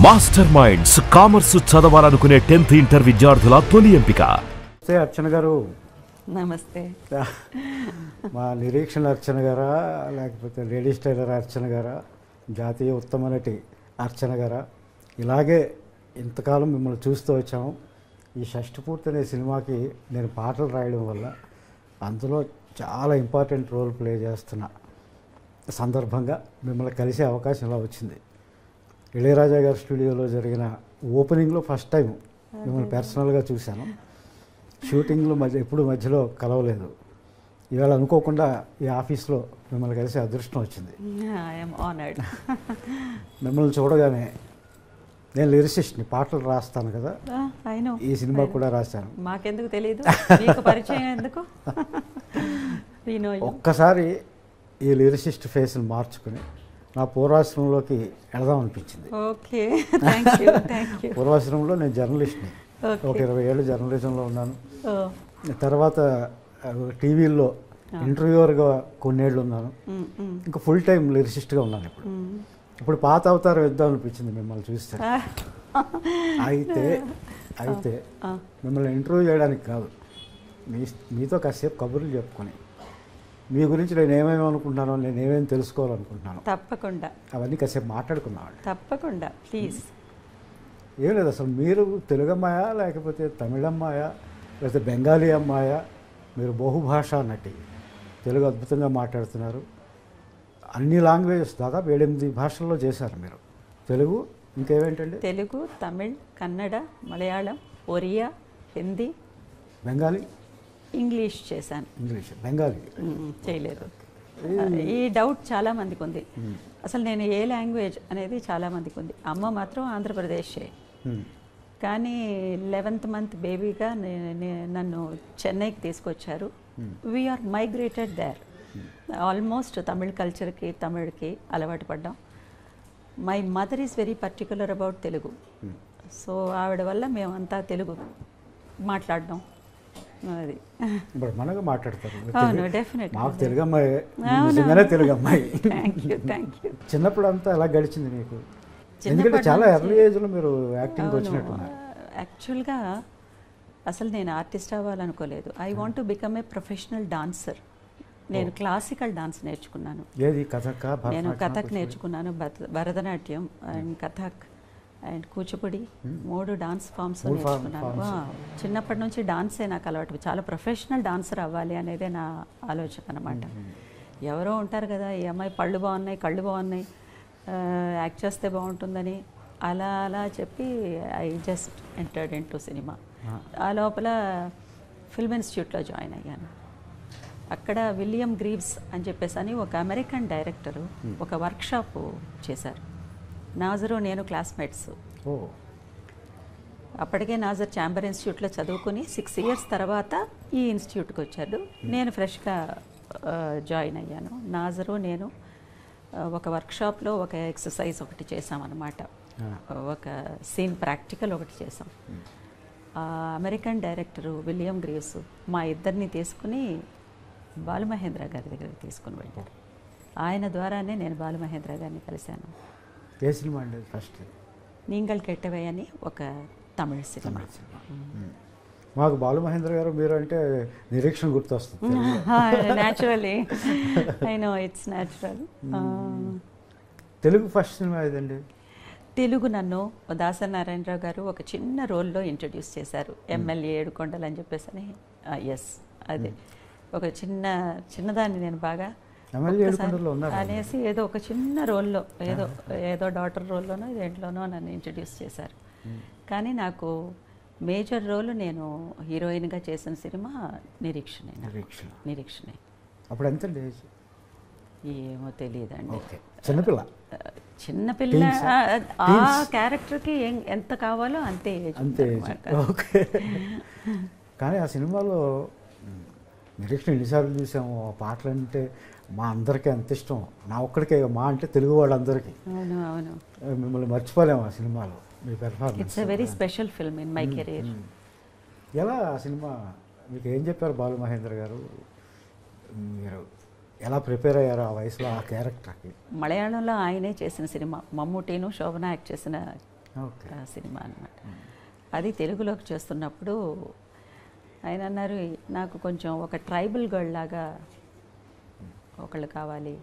Master minds commerce చదవాలనుకునే 10th inter విద్యార్థుల తొలి ఎంపిక. అర్చన గారు నమస్తే. మా నిరీక్షణ అర్చన గారా, లేకపోతే లేడీస్ టైలర్ అర్చన గారా, జాతీయ ఉత్తమ నటి అర్చన గారా, ఇలాగే ఇంతకాలం మిమ్మల్ని చూస్తూ వచ్చాము. ఈ షష్ఠపూర్తి అనే సినిమాకి నేను పాటలు రాయడం వల్ల అందులో చాలా ఇంపార్టెంట్ రోల్ ప్లే చేస్తున్న సందర్భంగా మిమ్మల్ని కలిసే అవకాశం ఇలా వచ్చింది. ఇళయరాజా గారి స్టూడియోలో జరిగిన ఓపెనింగ్లో ఫస్ట్ టైం మిమ్మల్ని పర్సనల్గా చూశాను. షూటింగ్లో ఎప్పుడు మధ్యలో కలవలేదు. ఇవాళ అనుకోకుండా ఈ ఆఫీస్లో మిమ్మల్ని కలిసి అదృష్టం వచ్చింది. మిమ్మల్ని చూడగానే నేను లిరిసిస్ట్ని, పాటలు రాస్తాను కదా, ఈ సినిమా కూడా రాశాను. మాకెందుకు తెలియదు, మీకు పరిచయం ఎందుకు? ఒక్కసారి ఈ లిరిసిస్ట్ ఫేస్ని మార్చుకుని నా పూర్వాశ్రమంలోకి వెళదాం అనిపించింది. Okay, thank you. పూర్వాశ్రమంలో నేను జర్నలిస్ట్ని, ఒక 20 ఏళ్ళు జర్నలిజంలో ఉన్నాను. తర్వాత టీవీల్లో ఇంటర్వ్యూవర్గా కొన్నేళ్ళు ఉన్నాను. ఇంకా ఫుల్ టైం లిరిసిస్ట్గా ఉన్నాను. ఇప్పుడు పాత అవతారం ఇద్దాం అనిపించింది మిమ్మల్ని చూస్తే. అయితే మిమ్మల్ని ఇంటర్వ్యూ చేయడానికి కాదు, మీతో కాసేపు కబుర్లు చెప్పుకొని మీ గురించి నేను ఏమేమి అనుకుంటున్నానో, నేను ఏమేమి తెలుసుకోవాలనుకుంటున్నాను, తప్పకుండా అవన్నీ కాసేపు మాట్లాడుకున్నాను. తప్పకుండా, ప్లీజ్. ఏం లేదు, అసలు మీరు తెలుగు అమ్మాయా, లేకపోతే తమిళ అమ్మాయా, లేకపోతే బెంగాలీ అమ్మాయా? మీరు బహుభాషా నటి, తెలుగు అద్భుతంగా మాట్లాడుతున్నారు. అన్ని లాంగ్వేజెస్ దాదాపు 7-8 భాషల్లో చేశారు మీరు. తెలుగు, ఇంకేవేంటండి? తెలుగు, తమిళ్, కన్నడ, మలయాళం, ఒరియా, హిందీ, బెంగాలీ, ఇంగ్లీష్ చేశాను. ఇంగ్లీష్, బెంగాలీ చేయలేదు. ఈ డౌట్ చాలామందికి ఉంది. అసలు నేను ఏ లాంగ్వేజ్ అనేది చాలామందికి ఉంది. అమ్మ మాత్రం ఆంధ్రప్రదేశే, కానీ 11th మంత్ బేబీగా నన్ను చెన్నైకి తీసుకొచ్చారు. We are migrated there. Almost Tamil కల్చర్కి, తమిళ్కి అలవాటు పడ్డాం. My mother is very particular about Telugu. So ఆవిడ వల్ల మేమంతా తెలుగు మాట్లాడడం అది. మనగా మాట్లాడతారు. అవును, డెఫినెట్. మాకు తెలుగు అమ్మాయి, నిజంగానే తెలుగు అమ్మాయి. Thank you. చిన్నప్పుడు అంతా ఎలా గడిచింది మీకు? ఎందుకంటే చాలా ఎర్లీ ఏజ్లో మీరు యాక్టింగ్ వచ్చినట్టున్నారు. యాక్చువల్గా అసలు నేను ఆర్టిస్ట్ అవ్వాలనుకోలేదు. I want to become a professional dancer. నేను క్లాసికల్ డాన్స్ నేర్చుకున్నాను. ఏది? కథక్? నేను కథక్ నేర్చుకున్నాను, Bharatanatyam and Kathak and Kuchipudi, 3 dance forms నేర్చుకున్నాను. చిన్నప్పటి నుంచి డాన్సే నాకు అలవాటు. చాలా ప్రొఫెషనల్ డాన్సర్ అవ్వాలి అనేదే నా ఆలోచన అనమాట. ఎవరో ఉంటారు కదా, ఈ అమ్మాయి పళ్ళు బాగున్నాయి, కళ్ళు బాగున్నాయి, యాక్ట్ చేస్తే బాగుంటుందని, అలా అలా చెప్పి I just entered in to cinema. ఆ లోపల ఫిల్మ్ ఇన్స్టిట్యూట్లో జాయిన్ అయ్యాను. అక్కడ విలియం గ్రీవ్స్ అని చెప్పేసి అని ఒక అమెరికన్ డైరెక్టరు ఒక వర్క్షాప్ చేశారు. నాజరు నేను క్లాస్మేట్స్. అప్పటికే నాజర్ ఛాంబర్ ఇన్స్టిట్యూట్లో చదువుకుని 6 years తర్వాత ఈ ఇన్స్టిట్యూట్కి వచ్చాడు. నేను ఫ్రెష్గా జాయిన్ అయ్యాను. నాజరు నేను ఒక వర్క్షాప్లో ఒక ఎక్సర్సైజ్ ఒకటి చేసామన్నమాట. ఒక సీన్ ప్రాక్టికల్ ఒకటి చేసాం. అమెరికన్ డైరెక్టరు విలియం గ్రీవ్స్ మా ఇద్దరిని తీసుకుని బాలుమహేంద్ర గారి దగ్గరికి తీసుకుని వెళ్ళారు. ఆయన ద్వారానే నేను బాలుమహేంద్ర గారిని కలిశాను. ఏ సినిమా అండి? ఫస్ట్ నీంగల్ కెట్టవే అని ఒక తమిళ సినిమా. మాకు బాలుమహేంద్ర గారు మీరు అంటే నిరీక్షణ గుర్తొస్తుంది. Naturally, I know, it's natural. Telugu first cinema ఏదండి? తెలుగు నన్ను దాసరి నారాయణరావు గారు ఒక చిన్న రోల్లో ఇంట్రడ్యూస్ చేశారు. ఎమ్మెల్యే ఏడుకొండలు అని చెప్పేసి అని. ఎస్, అదే ఒక చిన్నదాన్ని నేను బాగా అనేసి ఏదో ఒక చిన్న రోల్లో, ఏదో డాటర్ రోల్లోనో దేంట్లోనో నన్ను ఇంట్రడ్యూస్ చేశారు. కానీ నాకు మేజర్ రోల్ నేను హీరోయిన్గా చేసిన సినిమా నిరీక్షణే. అప్పుడు ఎంత ఏజ్? ఏమో తెలియదండి. చిన్నపిల్ల. ఆ క్యారెక్టర్కి ఎంత కావాలో అంతే ఏజ్. ఓకే. కానీ ఆ సినిమాలో నిరీక్షణ ఎన్నిసార్లు చూసాము. ఆ పాటలు అంటే మా అందరికీ అంత ఇష్టం. నా ఒక్కడికే, మా అంటే తెలుగు వాళ్ళందరికీ. అవును. మిమ్మల్ని మర్చిపోలేము ఆ సినిమాలో. మీ performance it's a very special film in my career. ఎలా ఆ సినిమా మీకు ఏం చెప్పారు బాలుమహేంద్ర గారు? మీరు ఎలా ప్రిపేర్ అయ్యారు ఆ వయసులో ఆ క్యారెక్టర్కి? మలయాళంలో ఆయనే చేసిన సినిమా, మమ్ముటీను శోభన యాక్ట్ చేసిన ఓకే. సినిమా అన్నమాట. అది తెలుగులోకి చేస్తున్నప్పుడు ఆయన అన్నారు, నాకు కొంచెం ఒక ట్రైబల్ గర్ల్ లాగా ఒకళ్ళు కావాలి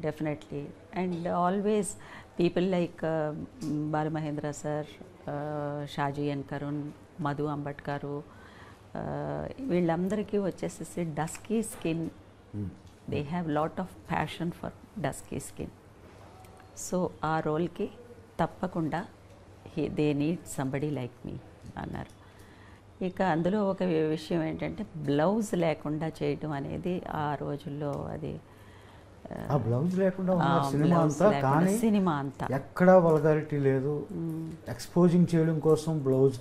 definitely. And always people like Balamahendra sir, Shaji N Karun, Madhu అంబట్కారు, వీళ్ళందరికీ వచ్చేసేసి dusky skin, they have lot of passion for dusky skin. So ఆ రోల్కి తప్పకుండా they need somebody like me అన్నారు. ఇక అందులో ఒక విషయం ఏంటంటే బ్లౌజ్ లేకుండా చేయడం అనేది ఆ రోజుల్లో అది ఆ బ్లౌజ్ లేకుండా ఉన్న సినిమా అంతా, కానీ సినిమా అంతా ఎక్కడా వల్గారిటీ లేదు. ఎక్స్పోజింగ్ చేయడం కోసం బ్లౌజ్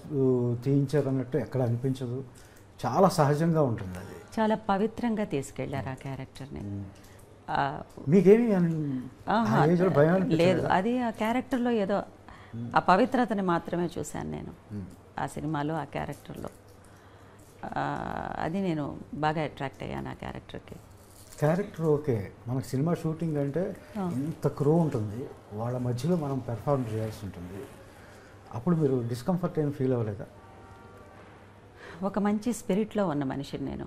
తీయించారు అన్నట్టు ఎక్కడ అనిపించదు. చాలా సహజంగా ఉంటుంది అది. చాలా పవిత్రంగా తీసుకెళ్లారు ఆ క్యారెక్టర్ని. మీకేమి భయం లేదు, అది ఆ క్యారెక్టర్లో ఏదో ఆ పవిత్రతని మాత్రమే చూశాను నేను ఆ సినిమాలో, ఆ క్యారెక్టర్లో. అది నేను బాగా అట్రాక్ట్ అయ్యాను ఆ క్యారెక్టర్కి. క్యారెక్టర్ ఓకే, మనకు సినిమా షూటింగ్ అంటే ఇంత క్రూ ఉంటుంది, వాళ్ళ మధ్యలో మనం పెర్ఫార్మ్ చేయాల్సి ఉంటుంది. అప్పుడు మీరు డిస్కంఫర్ట్ ఏం ఫీల్ అవ్వలేదా? ఒక మంచి స్పిరిట్లో ఉన్న మనిషిని నేను.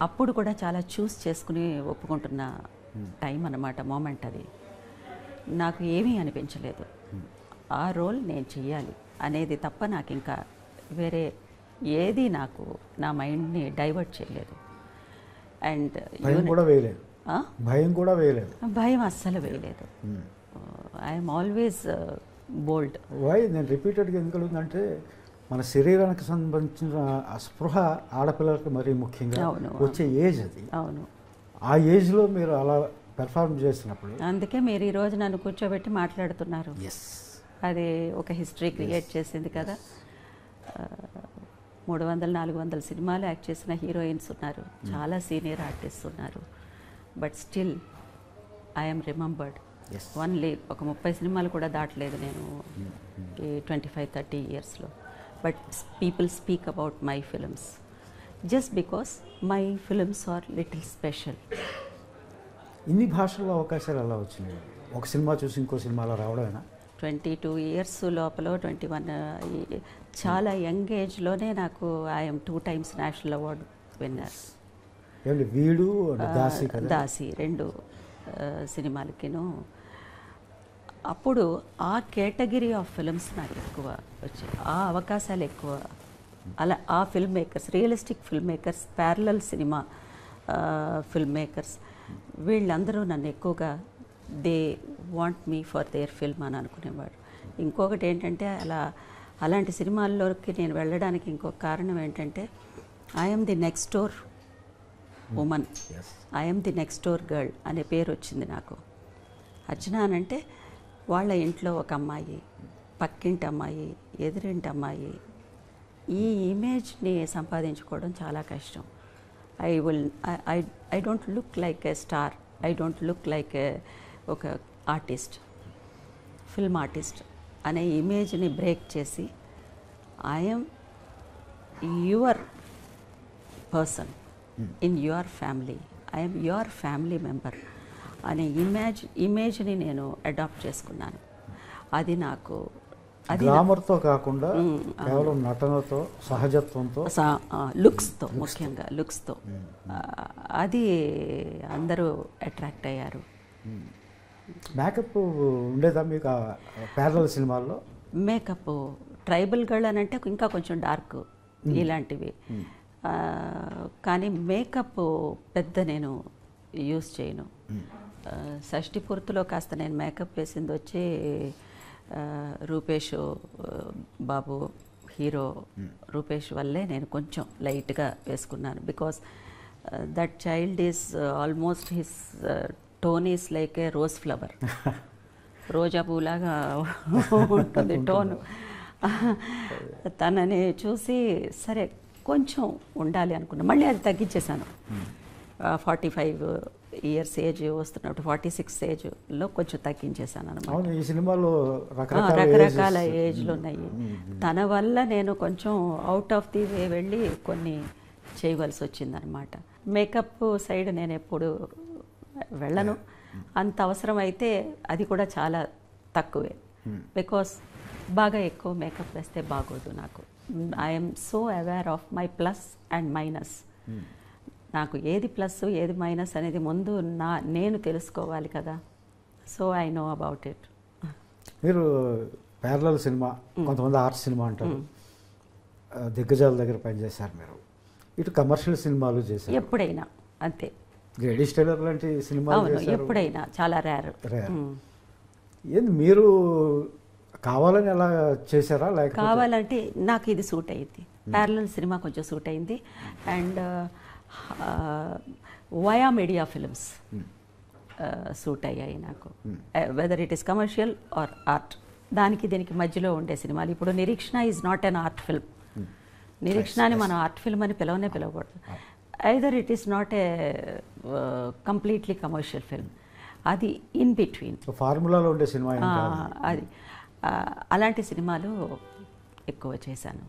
అప్పుడు కూడా చాలా చూస్ చేసుకుని ఒప్పుకుంటున్న టైం అన్నమాట, మూమెంట్ అది. నాకు ఏమీ అనిపించలేదు, ఆ రోల్ నేను చెయ్యాలి అనేది తప్ప నాకు ఇంకా వేరే ఏది నాకు నా మైండ్ని డైవర్ట్ చేయలేదు. అండ్ భయం కూడా వేయలేదు? భయం అస్సలు వేయలేదు. I'm always bold. వై నేను రిపీటెడ్గా ఎందుకు అడుగుతుందంటే, మన శరీరానికి సంబంధించిన స్పృహ ఆడపిల్లలకు మరీ ముఖ్యంగా వచ్చే ఏజ్ అది. అవును, ఆ ఏజ్లో మీరు అలా పెర్ఫార్మ్ చేసినప్పుడు, అందుకే మీరు ఈరోజు నన్ను కూర్చోబెట్టి మాట్లాడుతున్నారు. అది ఒక హిస్టరీ క్రియేట్ చేసింది కదా. 300-400 సినిమాలు యాక్ట్ చేసిన హీరోయిన్స్ ఉన్నారు, చాలా సీనియర్ ఆర్టిస్ట్ ఉన్నారు. But still I'm remembered. Only ఒక 30 సినిమాలు కూడా దాటలేదు నేను ఈ 25-30 ఇయర్స్లో. But people speak about my films just because my films are little special. ఇన్ని భాషల్లో అవకాశాలు ఎలా వచ్చినాయి? ఒక సినిమా చూసి ఇంకో సినిమాలో రావడమేనా? 22 ఇయర్స్ లోపల 21 చాలా యంగ్ ఏజ్లోనే నాకు I'm 2 times national award winner. వీడు దాసి 2 సినిమాలకిను. అప్పుడు ఆ కేటగిరీ ఆఫ్ ఫిల్మ్స్ నాకు ఎక్కువ వచ్చాయి, ఆ అవకాశాలు ఎక్కువ. అలా ఆ film makers, realistic film makers, parallel cinema film makers, వీళ్ళందరూ నన్ను ఎక్కువగా they want me for their film అని అనుకునేవాడు. ఇంకొకటి ఏంటంటే, అలాంటి సినిమాల్లోకి నేను వెళ్ళడానికి ఇంకొక కారణం ఏంటంటే, I'm the next door woman, I'm the next door girl అనే పేరు వచ్చింది నాకు. అర్చన అనంటే వాళ్ళ ఇంట్లో ఒక అమ్మాయి, పక్కింటి అమ్మాయి, ఎదురింటి అమ్మాయి, ఈ ఇమేజ్ని సంపాదించుకోవడం చాలా కష్టం. I don't look like A star, I don't look like ఒక ఆర్టిస్ట్, ఫిల్మ్ ఆర్టిస్ట్ అనే ఇమేజ్ని బ్రేక్ చేసి I'm your person in your family, I'm your family member అనే ఇమేజ్ని నేను అడాప్ట్ చేసుకున్నాను. అది నాకు గ్లామర్తో కాకుండా కేవలం నటనతో, సహజత్వంతో, లుక్స్తో, ముఖ్యంగా లుక్స్తో అది అందరూ అట్రాక్ట్ అయ్యారు. మేకప్ ఉండేదా మీకు ప్యారలల్ సినిమాల్లో? మేకప్ ట్రైబల్ గర్ల్ అని అంటే ఇంకా కొంచెం డార్క్ ఇలాంటివి, కానీ మేకప్ పెద్ద నేను యూస్ చేయను. షష్ఠి పూర్తిలో కాస్త నేను మేకప్ వేసింది వచ్చి రూపేష్ బాబు, హీరో రూపేష్ వల్లే నేను కొంచెం లైట్గా వేసుకున్నాను. Because that child is almost his tone is like a rose flower, రోజా పూలాగా ఉంటుంది టోన్. తనని చూసి సరే కొంచెం ఉండాలి అనుకున్నా, మళ్ళీ అది తగ్గించేశాను. 45 ఇయర్స్ ఏజ్ వస్తున్నప్పుడు 46 ఏజ్లో కొంచెం తగ్గించేశాను అనమాట. ఈ సినిమాలో రకరకాల ఏజ్లు ఉన్నాయి. తన వల్ల నేను కొంచెం అవుట్ ఆఫ్ ది వే వెళ్ళి కొన్ని చేయవలసి వచ్చిందనమాట. మేకప్ సైడ్ నేను ఎప్పుడు వెళ్ళను, అంత అవసరం అయితే అది కూడా చాలా తక్కువే. బికాస్ బాగా ఎక్కువ మేకప్ వేస్తే బాగోదు నాకు. I'm so aware of my plus and minus. నాకు ఏది ప్లస్ ఏది మైనస్ అనేది ముందు నేను తెలుసుకోవాలి కదా. So I know about it. మీరు ప్యారలల్ సినిమా, కొంతమంది ఆర్ట్ సినిమా అంటారు, దిగ్గజాల దగ్గర పనిచేశారు మీరు. ఇటు కమర్షియల్ సినిమాలు చేశారు ఎప్పుడైనా, అంతే. గ్రేడీ స్టైలర్ లాంటి సినిమాలు చేశారు. ఎప్పుడైనా, చాలా రేర్. ఏంది మీరు కావాలని ఎలా చేశారా లేక కావాలంటే నాకు ఇది సూట్ అయింది. ప్యారలల్ సినిమా కొంచెం సూట్ అయింది. And via media films suit అయ్యాయి నాకు. Whether it is commercial or art, దానికి దీనికి మధ్యలో ఉండే సినిమాలు. ఇప్పుడు Nireekshana is not an art film. నిరీక్షణని మనం ఆర్ట్ ఫిల్మ్ అని పిలవకూడదు. Either it is not a completely commercial film, అది ఇన్ బిట్వీన్ ఫార్ములాలో ఉండే సినిమా. అది అలాంటి సినిమాలు ఎక్కువ చేశాను.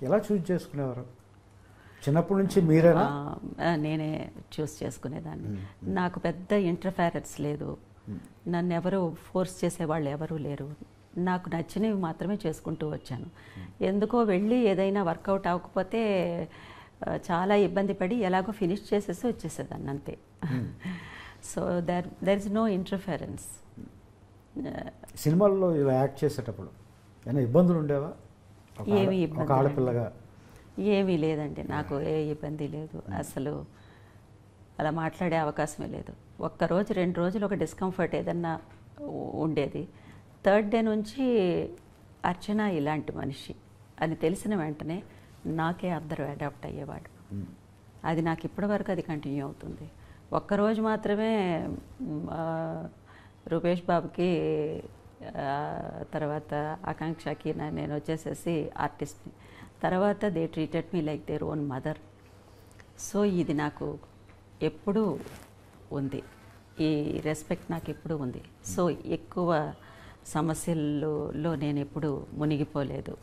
ఎలా చూస్ చేసుకునేవారు? చిన్నప్పటి నుంచి మీరేనా? నేనే చూస్ చేసుకునేదాన్ని. నాకు పెద్ద ఇంటర్ఫెరెన్స్ లేదు. నన్ను ఎవరు ఫోర్స్ చేసేవాళ్ళు ఎవరూ లేరు. నాకు నచ్చినవి మాత్రమే చేసుకుంటూ వచ్చాను. ఎందుకో వెళ్ళి ఏదైనా వర్కౌట్ అవ్వకపోతే చాలా ఇబ్బంది పడి ఎలాగో ఫినిష్ చేసేసి వచ్చేసేదాన్ని, అంతే. So there is no interference. సినిమాల్లో ఇలా యాక్ట్ చేసేటప్పుడు ఏమైనా ఇబ్బందులు ఉండేవా? ఏమీ ఒక ఇబ్బంది ఆడపిల్లగా ఏమీ లేదండి. నాకు ఏ ఇబ్బంది లేదు. అసలు అలా మాట్లాడే అవకాశమే లేదు. ఒక్కరోజు 2 రోజులు ఒక డిస్కంఫర్ట్ ఏదన్నా ఉండేది. థర్డ్ డే నుంచి అర్చన ఇలాంటి మనిషి అని తెలిసిన వెంటనే నాకే అందరూ అడాప్ట్ అయ్యేవాడు. అది నాకు ఇప్పటివరకు అది కంటిన్యూ అవుతుంది. ఒక్కరోజు మాత్రమే రూపేష్ బాబుకి, తర్వాత ఆకాంక్షకి నేను వచ్చేసేసి ఆర్టిస్ట్ని. తర్వాత they treated me like their own mother. So ఇది నాకు ఎప్పుడూ ఉంది, ఈ రెస్పెక్ట్ నాకు ఎప్పుడూ ఉంది. సో ఎక్కువ సమస్యల్లో నేను ఎప్పుడూ మునిగిపోలేదు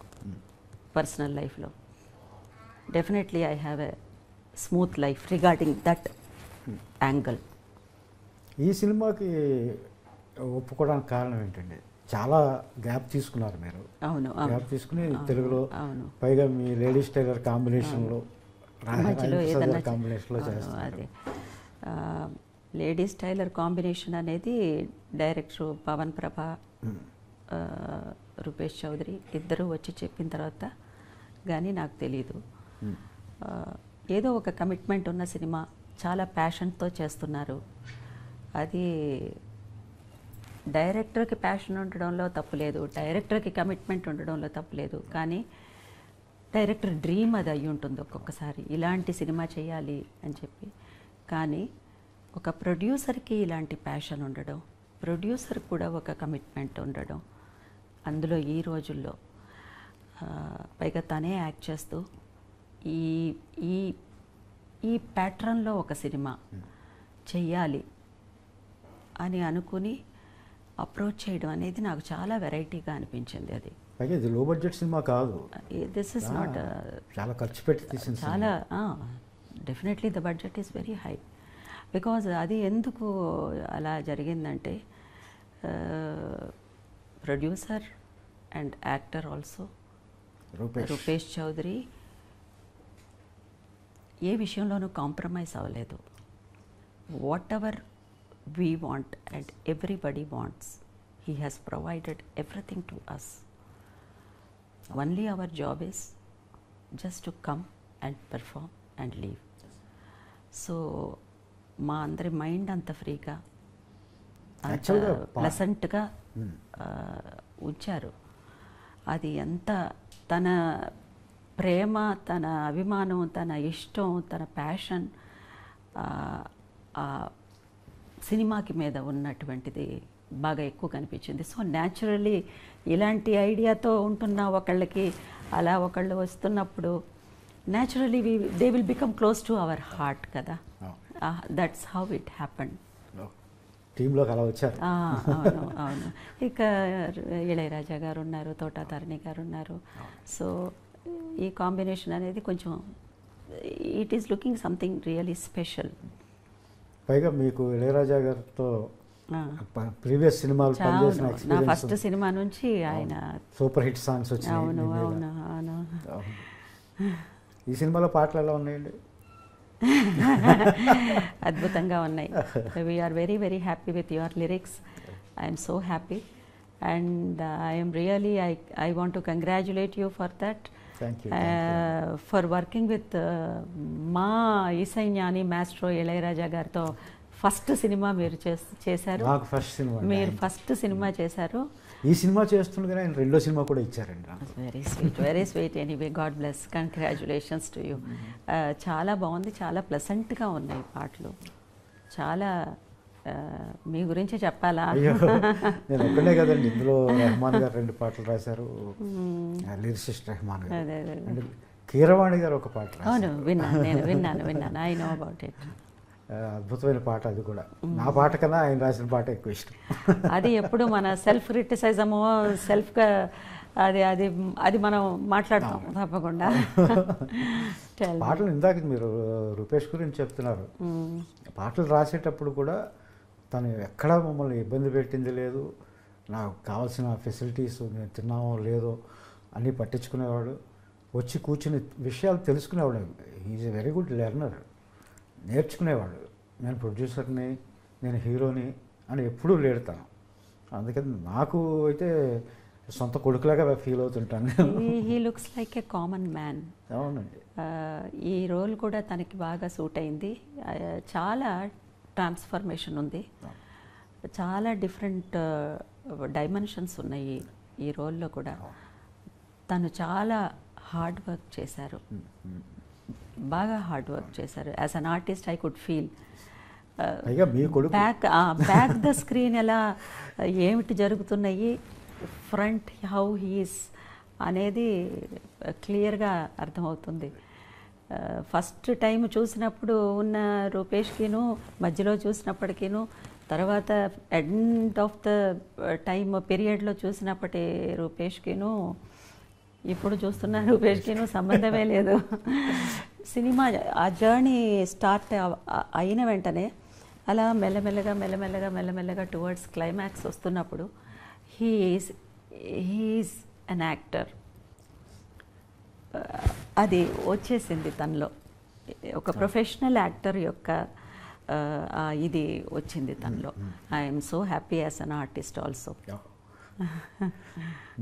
పర్సనల్ లైఫ్లో. Definitely I have a smooth life regarding that angle. ఈ సినిమాకి ఒప్పుకోవడానికి కారణం ఏంటండి? చాలా గ్యాప్ తీసుకున్నారు మీరు. అవును, గ్యాప్ తీసుకుని తెలుగులో, అవును, పైగా మీ లేడీ స్టైలర్ కాంబినేషన్లో, మధ్యలో ఏదన్నా కాంబినేషన్లో చేస్తారు. అదే లేడీస్ టైలర్ కాంబినేషన్ అనేది డైరెక్టర్ పవన్ ప్రభ, రూపేష్ చౌదరి ఇద్దరూ వచ్చి చెప్పిన తర్వాత కానీ నాకు తెలీదు. ఏదో ఒక కమిట్మెంట్ ఉన్న సినిమా, చాలా ప్యాషన్తో చేస్తున్నారు. అది డైరెక్టర్కి ప్యాషన్ ఉండడంలో తప్పులేదు, డైరెక్టర్కి కమిట్మెంట్ ఉండడంలో తప్పులేదు. కానీ డైరెక్టర్ డ్రీమ్ అది అయి ఉంటుంది ఒక్కొక్కసారి, ఇలాంటి సినిమా చేయాలి అని చెప్పి. కానీ ఒక ప్రొడ్యూసర్కి ఇలాంటి ప్యాషన్ ఉండడం, ప్రొడ్యూసర్ కూడా ఒక కమిట్మెంట్ ఉండడం, అందులో ఈ రోజుల్లో పైగా తనే యాక్ట్ చేస్తూ ఈ ఈ ఈ ప్యాటర్న్లో ఒక సినిమా చెయ్యాలి అని అనుకుని అప్రోచ్ చేయడం అనేది నాకు చాలా వెరైటీగా అనిపించింది. అది పైగా ఇది లో బడ్జెట్ సినిమా కాదు, దిస్ ఇస్ నాట్ చాలా ఖర్చు పెట్టి తీసిన చాలా definitely the budget is very high. Because అది ఎందుకు అలా జరిగిందంటే producer and actor also Rupesh Chowdary ఏ విషయంలోనూ కాంప్రమైజ్ అవ్వలేదు. Whatever we want and everybody wants, he has provided everything to us. Only our job is just to come and perform and leave. So మా అందరి mind అంత ఫ్రీగా, అంత ప్లెసెంట్గా ఉంచారు. అది ఎంత తన ప్రేమ, తన అభిమానం, తన ఇష్టం, తన ప్యాషన్ సినిమాకి మీద ఉన్నటువంటిది బాగా ఎక్కువ కనిపించింది. సో న్యాచురల్లీ ఇలాంటి ఐడియాతో ఉంటున్న ఒకళ్ళకి అలా ఒకళ్ళు వస్తున్నప్పుడు naturally they will become close to our heart కదా. That's how it happened. టీంలోకి అలా వచ్చారు. అవును, అవును. ఇక ఇళయరాజా గారు ఉన్నారు, తోటా తారిణి గారు ఉన్నారు. సో ఈ కాంబినేషన్ అనేది కొంచెం it is looking something really special. పైగా మీకు ఇళయరాజా గారితో ప్రీవియస్ సినిమాలు పనిచేసిన నా ఎక్స్పీరియన్స్, ఫస్ట్ సినిమా నుంచి ఆయన సూపర్ హిట్ సాంగ్స్ వచ్చినాయి అవును మీ మీద. అవును అవును అవును. ఈ సినిమాలో పాటలు ఎలా ఉన్నాయండి? అద్భుతంగా ఉన్నాయి. We are very very happy with your lyrics. I'm so happy and I'm really I want to congratulate you for that, thank you. For working with మా ఈసై జ్ఞాని మాస్ట్రో ఇళయరాజా గారితో ఫస్ట్ సినిమా మీరు చేశారు. నాకు ఫస్ట్ సినిమా అండి మీరు ఆయన. ఫస్ట్ సినిమా చేశారు. ఈ సినిమా చేస్తుండగానే ఆయన రెండో సినిమా కూడా ఇచ్చారండి నాకు. Very sweet anyway, God bless, congratulations to you. చాలా బాగుంది, చాలా ప్లెసెంట్గా ఉన్నాయి పాటలు. చాలా మీ గురించి చెప్పాలా? అయ్యో, నేను ఒక్కడే కదండి, ఇందులో రెహమాన్ గారు 2 పాటలు రాశారు, లిరిసిస్ట్ రెహమాన్ గారు. అదే అదే అండ్ కీరవాణి గారు ఒక పాట రాశారు. అవును, విన్నాను. I know about it. అద్భుతమైన పాట అది కూడా. నా పాట కన్నా ఆయన రాసిన పాట ఎక్కువ ఇష్టం. అది ఎప్పుడు మన సెల్ఫ్ క్రిటిసైజము, సెల్ఫ్గా అది అది అది మనం మాట్లాడతాం తప్పకుండా. పాటలు ఇందాక మీరు రూపేష్ గురించి చెప్తున్నారు. పాటలు రాసేటప్పుడు కూడా తను ఎక్కడా మమ్మల్ని ఇబ్బంది పెట్టింది లేదు. నాకు కావాల్సిన ఫెసిలిటీస్ నేను తిన్నామో లేదో అన్నీ పట్టించుకునేవాడు. వచ్చి కూర్చుని విషయాలు తెలుసుకునేవాడు. Is a very good learner. నేర్చుకునేవాడు. నేను ప్రొడ్యూసర్ని, నేను హీరోని అని ఎప్పుడూ లేడతాను. అందుకని నాకు అయితే సొంత కొడుకులాగా ఫీల్ అవుతుంటాను. He looks like a common man. అవునండి. ఈ రోల్ కూడా తనకి బాగా సూట్ అయింది. చాలా ట్రాన్స్ఫర్మేషన్ ఉంది, చాలా డిఫరెంట్ డైమెన్షన్స్ ఉన్నాయి ఈ రోల్లో కూడా. తను చాలా హార్డ్ వర్క్ చేశారు, బాగా హార్డ్ వర్క్ చేశారు. As an artist I could feel. పైగా మీ కొడుకు బ్యాక్ ద స్క్రీన్ ఎలా ఏమిటి జరుగుతున్నాయి, ఫ్రంట్ హౌ హీస్ అనేది క్లియర్గా అర్థమవుతుంది. ఫస్ట్ టైం చూసినప్పుడు ఉన్న రూపేష్కిను, మధ్యలో చూసినప్పటికీను, తర్వాత ఎండ్ ఆఫ్ ద టైం పీరియడ్లో చూసినప్పటి రూపేష్కిను, ఇప్పుడు చూస్తున్న రూపేష్కిను సంబంధమే లేదు. సినిమా ఆ జర్నీ స్టార్ట్ అయిన వెంటనే అలా మెల్లమెల్లగా టువర్డ్స్ క్లైమాక్స్ వస్తున్నప్పుడు హీఈస్ అన్ యాక్టర్. అది వచ్చేసింది తనలో, ఒక ప్రొఫెషనల్ యాక్టర్ యొక్క ఇది వచ్చింది తనలో. I'm so happy as an artist also.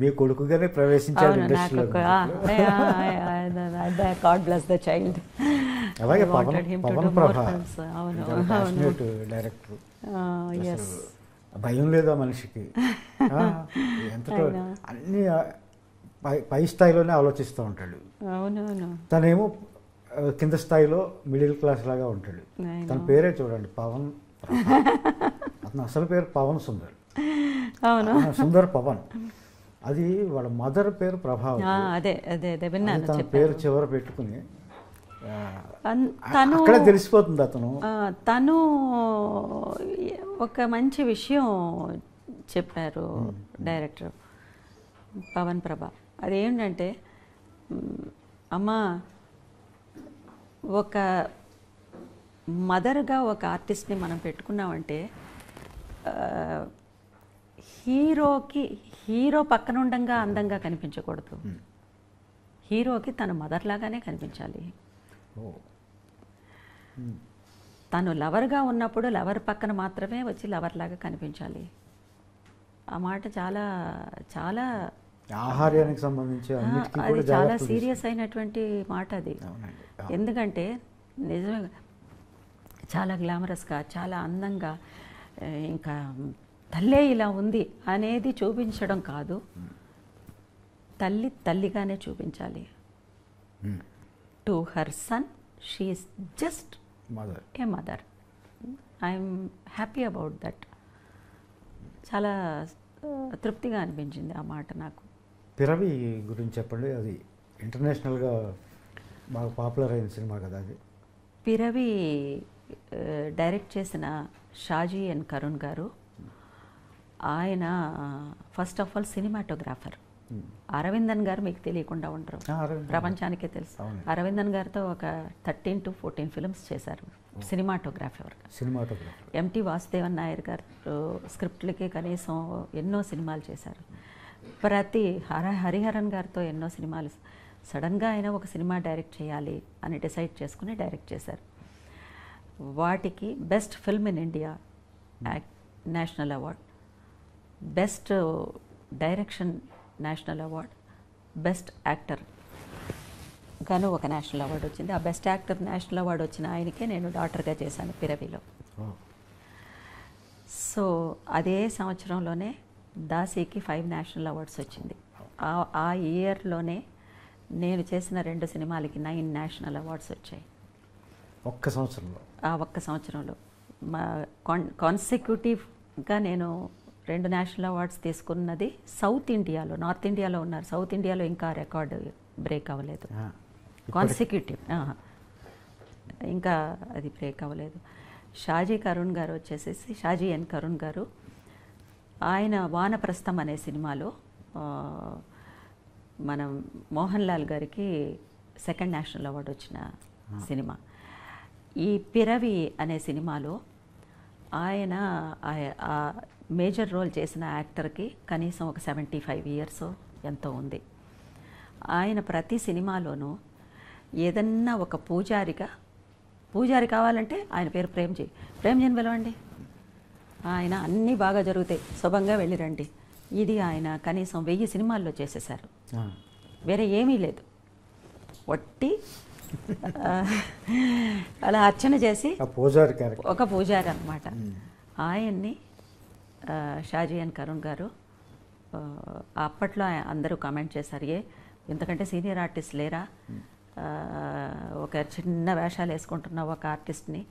మీ కొడుకుగానే ప్రవేశించాడు ఇండస్ట్రీలో. God bless the child. అలాగే పవన్ ప్రభ డైరెక్టర్. భయం లేదా మనిషికి, ఎంతటో అన్ని పై స్థాయిలోనే ఆలోచిస్తూ ఉంటాడు. అవునవును. తనేమో కింద స్థాయిలో మిడిల్ క్లాస్ లాగా ఉంటాడు. తన పేరే చూడండి, పవన్. అతను అసలు పేరు పవన్ సుందర్. అవును, సుందర్ పవన్. అది వాళ్ళ మదర్ పేరు ప్రభావతి. అదే అదే అదే విన్నాను. తన పేరు చివర పెట్టుకుని తను అక్కడే తెలిసిపోతుంది అతను. తను ఒక మంచి విషయం చెప్పారు డైరెక్టర్ పవన్ ప్రభ. అదేంటంటే, అమ్మా, ఒక మదర్గా ఒక ఆర్టిస్ట్ని మనం పెట్టుకున్నామంటే హీరో పక్కన ఉండంగా అందంగా కనిపించకూడదు. హీరోకి తన మదర్ లాగానే కనిపించాలి. తను లవర్గా ఉన్నప్పుడు లవర్ పక్కన మాత్రమే వచ్చి లవర్ లాగా కనిపించాలి. ఆ మాట చాలా చాలా ఆహార్యానికి సంబంధించి అది చాలా సీరియస్ అయినటువంటి మాట అది. ఎందుకంటే నిజమే, చాలా గ్లామరస్గా, చాలా అందంగా, ఇంకా తల్లే ఇలా ఉంది అనేది చూపించడం కాదు, తల్లి తల్లిగానే చూపించాలి. To her son she is just a mother. I'm happy about that. చాలా తృప్తిగా అనిపించింది ఆ మాట నాకు. పిరవి గురించి చెప్పండి. అది ఇంటర్నేషనల్గా బాగా పాపులర్ అయిన సినిమా కదా అది. పిరవి డైరెక్ట్ చేసిన షాజీ ఎన్ కరుణ్ గారు. ఆయన first of all cinematographer. Aravindan గారు మీకు తెలియకుండా ఉండరు, ప్రపంచానికే తెలుసు. అరవిందన్ గారితో ఒక 13 to 14 ఫిల్మ్స్ చేశారు సినిమాటోగ్రాఫర్. ఎంటి వాసుదేవన్ నాయర్ గారు స్క్రిప్ట్లకే కనీసం ఎన్నో సినిమాలు చేశారు. ప్రతి హరిహరన్ గారితో ఎన్నో సినిమాలు. సడన్గా ఆయన ఒక సినిమా డైరెక్ట్ చేయాలి అని డిసైడ్ చేసుకుని డైరెక్ట్ చేశారు. వాటికి best film in India national award, best direction national award, best actor గాను ఒక నేషనల్ అవార్డు వచ్చింది. ఆ బెస్ట్ యాక్టర్ నేషనల్ అవార్డు వచ్చిన ఆయనకే నేను డాటర్గా చేశాను పిరవిలో. సో అదే సంవత్సరంలోనే దాసీకి 5 నేషనల్ అవార్డ్స్ వచ్చింది. ఆ ఇయర్లోనే నేను చేసిన 2 సినిమాలకి 9 నేషనల్ అవార్డ్స్ వచ్చాయి ఒక్క సంవత్సరంలో. ఒక్క సంవత్సరంలో కాన్సిక్యూటివ్గా నేను 2 నేషనల్ అవార్డ్స్ తీసుకున్నది సౌత్ ఇండియాలో. నార్త్ ఇండియాలో ఉన్నారు, సౌత్ ఇండియాలో ఇంకా రికార్డు బ్రేక్ అవ్వలేదు. కాన్సిక్యూటివ్ ఇంకా అది బ్రేక్ అవ్వలేదు. షాజీ కరుణ్ గారు వచ్చేసేసి, షాజీ ఎన్ కరుణ్ గారు, ఆయన వానప్రస్థం అనే సినిమాలో మనం మోహన్ లాల్ గారికి 2nd నేషనల్ అవార్డు వచ్చిన సినిమా. ఈ పిరవి అనే సినిమాలో ఆయన మేజర్ రోల్ చేసిన యాక్టర్కి కనీసం ఒక 75 years ఎంతో ఉంది. ఆయన ప్రతి సినిమాలోనూ ఏదన్నా ఒక పూజారి కావాలంటే ఆయన పేరు ప్రేమ్జీని పిలవండి, ఆయన అన్నీ బాగా జరుగుతాయి, శుభంగా వెళ్ళిరండి. ఇది ఆయన కనీసం 1000 సినిమాల్లో చేసేశారు. వేరే ఏమీ లేదు, వట్టి అలా అర్చన చేసి ఒక పూజారి అన్నమాట. ఆయన్ని షాజీ ఎన్ కరుణ్ గారు అప్పట్లో అందరూ కామెంట్ చేశారు, ఇంతకంటే సీనియర్ ఆర్టిస్ట్ లేరా, ఒక చిన్న వేషాలు వేసుకుంటున్న ఒక ఆర్టిస్ట్ని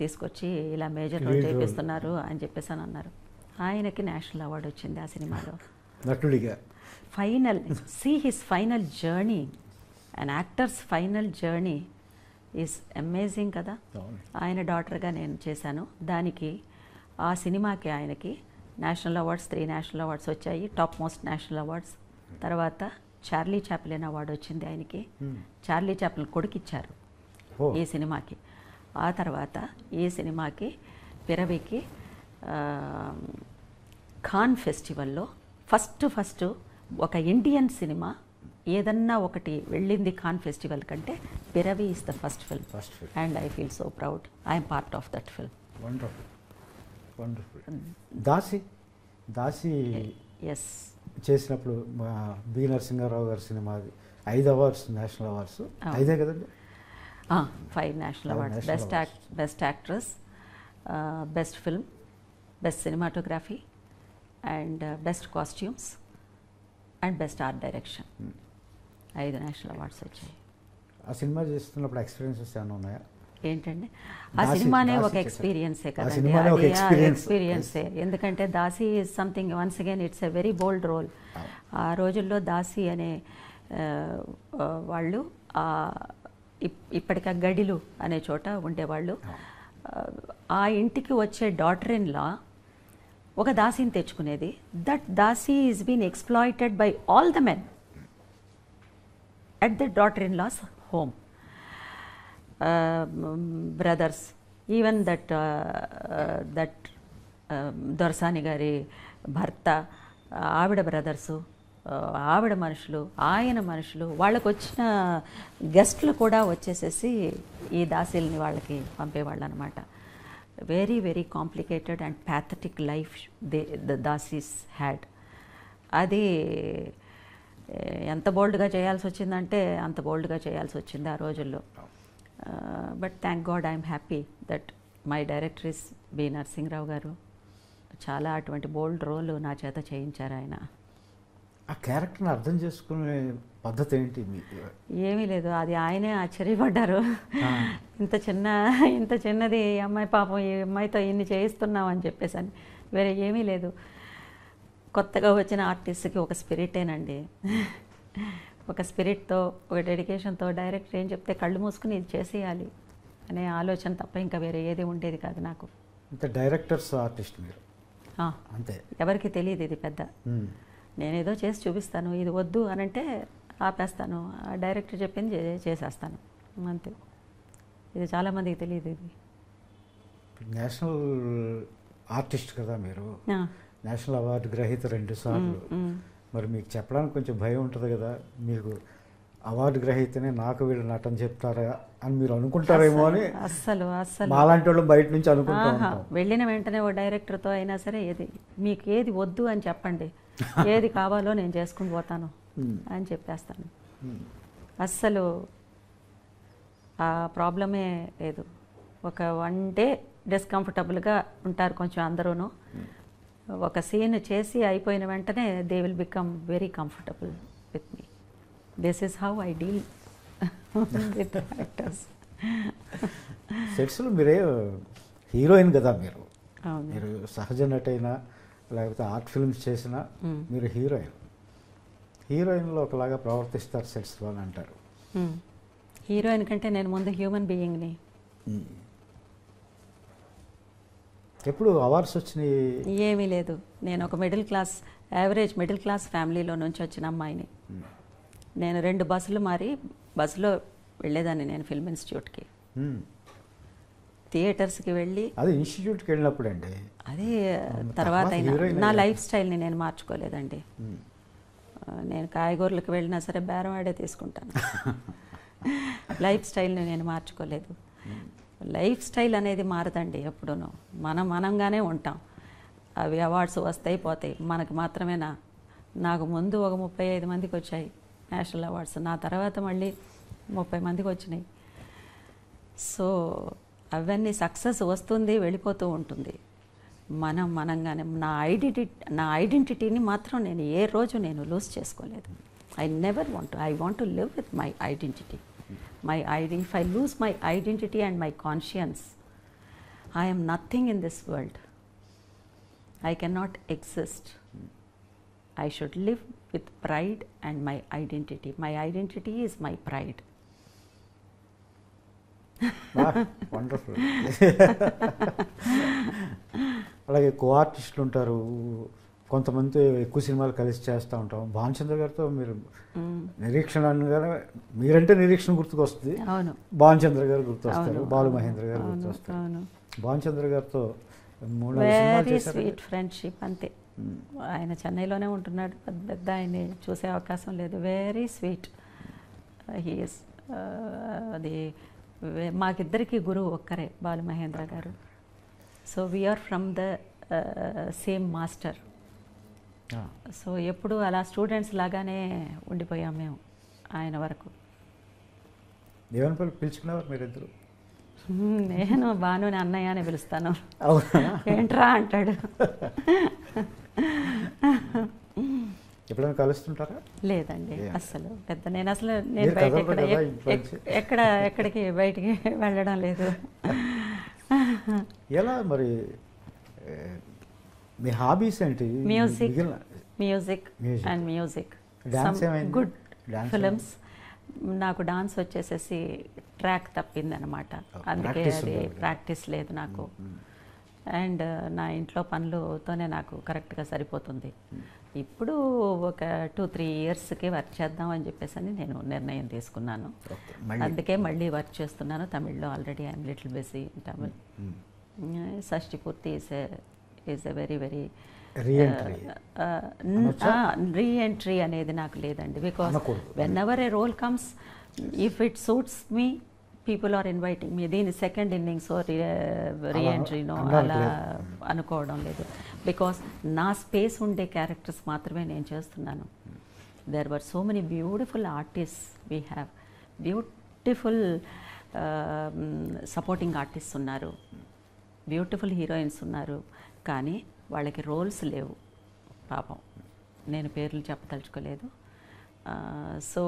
తీసుకొచ్చి ఇలా మేజర్ రోల్ చేపిస్తున్నారు అని చెప్పేసి అని అన్నారు. ఆయనకి నేషనల్ అవార్డు వచ్చింది ఆ సినిమాలో నటుడిగా. Final his final journey, and actors final journey is amazing కదా. ఆయన డాటర్గా నేను చేశాను. దానికి ఆ సినిమాకి ఆయనకి నేషనల్ అవార్డ్స్ 3 నేషనల్ అవార్డ్స్ వచ్చాయి, టాప్ మోస్ట్ నేషనల్ అవార్డ్స్. తర్వాత చార్లీ చాప్లిన్ అవార్డు వచ్చింది ఆయనకి. చార్లీ చాప్లిన్ కొడుకిచ్చారు ఈ సినిమాకి. ఆ తర్వాత ఈ సినిమాకి పిరవికి ఖాన్ ఫెస్టివల్లో ఫస్ట్ ఒక ఇండియన్ సినిమా ఏదన్నా ఒకటి వెళ్ళింది ఖాన్ ఫెస్టివల్ కంటే Piravi is the first film, and I feel so proud I'm part of that film. Wonderful. Dasi ఎస్ చేసినప్పుడు బి నరసింహారావు గారి సినిమా 5 అవార్డ్స్ నేషనల్ అవార్డ్స్ 5 కదండి. 5 national awards, best actress, best film, best cinematography, and best costumes, and best art direction. 5 national awards వచ్చాయి. ఆ cinema చేస్తున్నప్పుడు experiences ఏమైనా ఉన్నాయా? ఏంటంటే ఆ సినిమానే ఒక ఎక్స్పీరియన్సే కదండి, ఎక్స్పీరియన్సే. ఎందుకంటే Dasi is something, once again it's a very bold role. ఆ రోజుల్లో దాసి అనే వాళ్ళు ఇప్పటికా గడిలు అనే చోట ఉండేవాళ్ళు. ఆ ఇంటికి వచ్చే డాటర్ ఇన్ లా ఒక దాసిని తెచ్చుకునేది. That Dasi is been exploited by all the men at the daughter-in-law's home. Brothers, even that దొరసాని గారి భర్త, ఆవిడ బ్రదర్సు, ఆవిడ మనుషులు, ఆయన మనుషులు, వాళ్ళకు వచ్చిన గెస్ట్లు కూడా వచ్చేసేసి ఈ దాసీల్ని వాళ్ళకి పంపేవాళ్ళు అనమాట. Very very complicated and pathetic life the dasis had. అది ఎంత బోల్డ్గా చేయాల్సి వచ్చిందంటే అంత బోల్డ్గా చేయాల్సి వచ్చింది ఆ రోజుల్లో. But thank God I'm happy that my director is B Narasimha Rao గారు. చాలా అటువంటి బోల్డ్ రోల్ నా చేత చేయించారు ఆయన. ఆ క్యారెక్టర్ని అర్థం చేసుకునే పద్ధతి ఏంటి మీకు? ఏమీ లేదు, అది ఆయనే ఆశ్చర్యపడ్డారు. ఇంత చిన్నది ఈ అమ్మాయి, పాపం ఈ అమ్మాయితో ఇన్ని చేయిస్తున్నాం అని చెప్పేసి అని. వేరే ఏమీ లేదు. కొత్తగా వచ్చిన ఆర్టిస్ట్కి ఒక స్పిరిటేనండి, ఒక స్పిరిట్తో, ఒక డెడికేషన్తో డైరెక్టర్ ఏం చెప్తే కళ్ళు మూసుకుని ఇది చేసేయాలి అనే ఆలోచన తప్ప ఇంకా వేరే ఏది ఉండేది కాదు నాకు. అంటే డైరెక్టర్స్ ఆర్టిస్ట్ మీరు అంతే, ఎవరికి తెలియదు ఇది పెద్ద. నేనేదో చేసి చూపిస్తాను, ఇది వద్దు అని అంటే ఆపేస్తాను, ఆ డైరెక్టర్ చెప్పింది చేసేస్తాను అంతే. ఇది చాలామందికి తెలియదు. ఇది నేషనల్ ఆర్టిస్ట్ కదా మీరు, ఆ, నేషనల్ అవార్డు గ్రహీత 2 సార్లు. మరి మీకు చెప్పడానికి కొంచెం భయం ఉంటుంది కదా, మీకు అవార్డు గ్రహీతనే నాకు వీళ్ళు నటన చెప్తారా అని మీరు అనుకుంటారేమో అని అస్సలు మాలాంటి వాళ్ళు బయట నుంచి అనుకుంటా ఉంటాం. వెళ్ళిన వెంటనే ఓ డైరెక్టర్తో అయినా సరే మీకు ఏది వద్దు అని చెప్పండి, ఏది కావాలో నేను చేసుకుని పోతాను అని చెప్పేస్తాను. అస్సలు ఆ ప్రాబ్లమే లేదు. ఒక 1 డే డిస్కంఫర్టబుల్గా ఉంటారు కొంచెం అందరూను. ఒక సీన్ చేసి అయిపోయిన వెంటనే they will become very comfortable with me. This is how I deal with actors. సెట్స్లో మీరే హీరోయిన్ కదా మీరు, అవును. మీరు సహజ నటైనా లేకపోతే ఆర్ట్ ఫిల్మ్స్ చేసినా మీరు హీరోయిన్లో ఒకలాగా ప్రవర్తిస్తారు సెట్స్లో అని అంటారు. హీరోయిన్ కంటే నేను ముందు హ్యూమన్ బీయింగ్ని. ఎప్పుడు అవార్డ్స్ వచ్చినాయి? ఏమీ లేదు. నేను ఒక యావరేజ్ మిడిల్ క్లాస్ ఫ్యామిలీలో నుంచి వచ్చిన అమ్మాయిని. నేను 2 బస్సులు మారి బస్సులో వెళ్ళేదాన్ని నేను ఫిల్మ్ ఇన్స్టిట్యూట్కి, థియేటర్స్కి వెళ్ళి. అది ఇన్స్టిట్యూట్కి వెళ్ళినప్పుడు అండి, అది తర్వాత అయినా నా లైఫ్ స్టైల్ని నేను మార్చుకోలేదండి. నేను కాయగూరలకు వెళ్ళినా సరే బేరం ఆడే తీసుకుంటాను. లైఫ్ స్టైల్ని నేను మార్చుకోలేదు. లైఫ్ స్టైల్ అనేది మారదండి ఎప్పుడూనూ, మనంగానే ఉంటాం. అవి అవార్డ్స్ వస్తాయి పోతాయి, మనకు మాత్రమేనా? నాకు ముందు ఒక 35 మందికి వచ్చాయి నేషనల్ అవార్డ్స్, నా తర్వాత మళ్ళీ 30 మందికి వచ్చినాయి. సో అవన్నీ సక్సెస్ వస్తుంది, వెళ్ళిపోతూ ఉంటుంది. మనంగానే నా ఐడెంటిటీని మాత్రం నేను ఏ రోజు నేను లూజ్ చేసుకోలేదు. I want to live with my identity. If I lose my identity and my conscience, I am nothing in this world. I cannot exist. I should live with pride and my identity. My identity is my pride. Wonderful. అలాగే కో ఆర్టిస్టులు ఉంటారు, కొంతమంది ఎక్కువ సినిమాలు కలిసి చేస్తూ ఉంటాం. భానుచంద్ర గారితో మీరు నిరీక్షణ అనగానే మీరంటే నిరీక్షణ గుర్తుకొస్తుంది, అవును. భానుచంద్ర గారు గుర్తొస్తారు, బాలు మహేంద్ర గారు గుర్తొస్తారు. భానుచంద్ర గారితో 3-4 సినిమాలు వెరీ చేశారు. స్వీట్ ఫ్రెండ్షిప్ అంతే. ఆయన చెన్నైలోనే ఉంటున్నాడు, పెద్ద ఆయన్ని చూసే అవకాశం లేదు. Very sweet he is. అది మాకిద్దరికి గురువు ఒక్కరే, బాలు మహేంద్ర గారు. So we are from the same master. So ఎప్పుడు అలా స్టూడెంట్స్ లాగానే ఉండిపోయాం మేము ఆయన వరకు. దేవనపల్లి పిలుచుకునేవారు మీరిద్దరు? నేను భానుని అన్నయ్య అని పిలుస్తాను. ఏంట్రా అంటాడు. ఎప్పుడైనా కలుస్తుంటారా? లేదండి అస్సలు. నేను బయట ఎక్కడికి బయటికి వెళ్ళడం లేదు. ఎలా మరి మీ హాబీస్ ఏంటి? Music and music, good films. నాకు డాన్స్ వచ్చేసేసి ట్రాక్ తప్పిందనమాట, అందుకే అది ప్రాక్టీస్ లేదు నాకు. అండ్ నా ఇంట్లో పనులతోనే నాకు కరెక్ట్గా సరిపోతుంది. ఇప్పుడు ఒక 2-3 ఇయర్స్కి వర్క్ చేద్దామని చెప్పేసి అని నేను నిర్ణయం తీసుకున్నాను. అందుకే మళ్ళీ వర్క్ చేస్తున్నాను తమిళ్లో. Already I'm little busy in Tamil. Shashti Purthi is a very very reentry అనేది నాకు లేదండి. Because whenever a role comes, if it suits me, people are inviting me. దీని సెకండ్ ఇన్నింగ్స్ రీఎంట్రీనో అలా అనుకోవడం లేదు. బికాస్ నా స్పేస్ ఉండే క్యారెక్టర్స్ మాత్రమే నేను చేస్తున్నాను. There were so many beautiful artist we have, beautiful supporting artist ఉన్నారు, బ్యూటిఫుల్ హీరోయిన్స్ ఉన్నారు, కానీ వాళ్ళకి రోల్స్ లేవు పాపం. నేను పేర్లు చెప్పదలుచుకోలేదు. So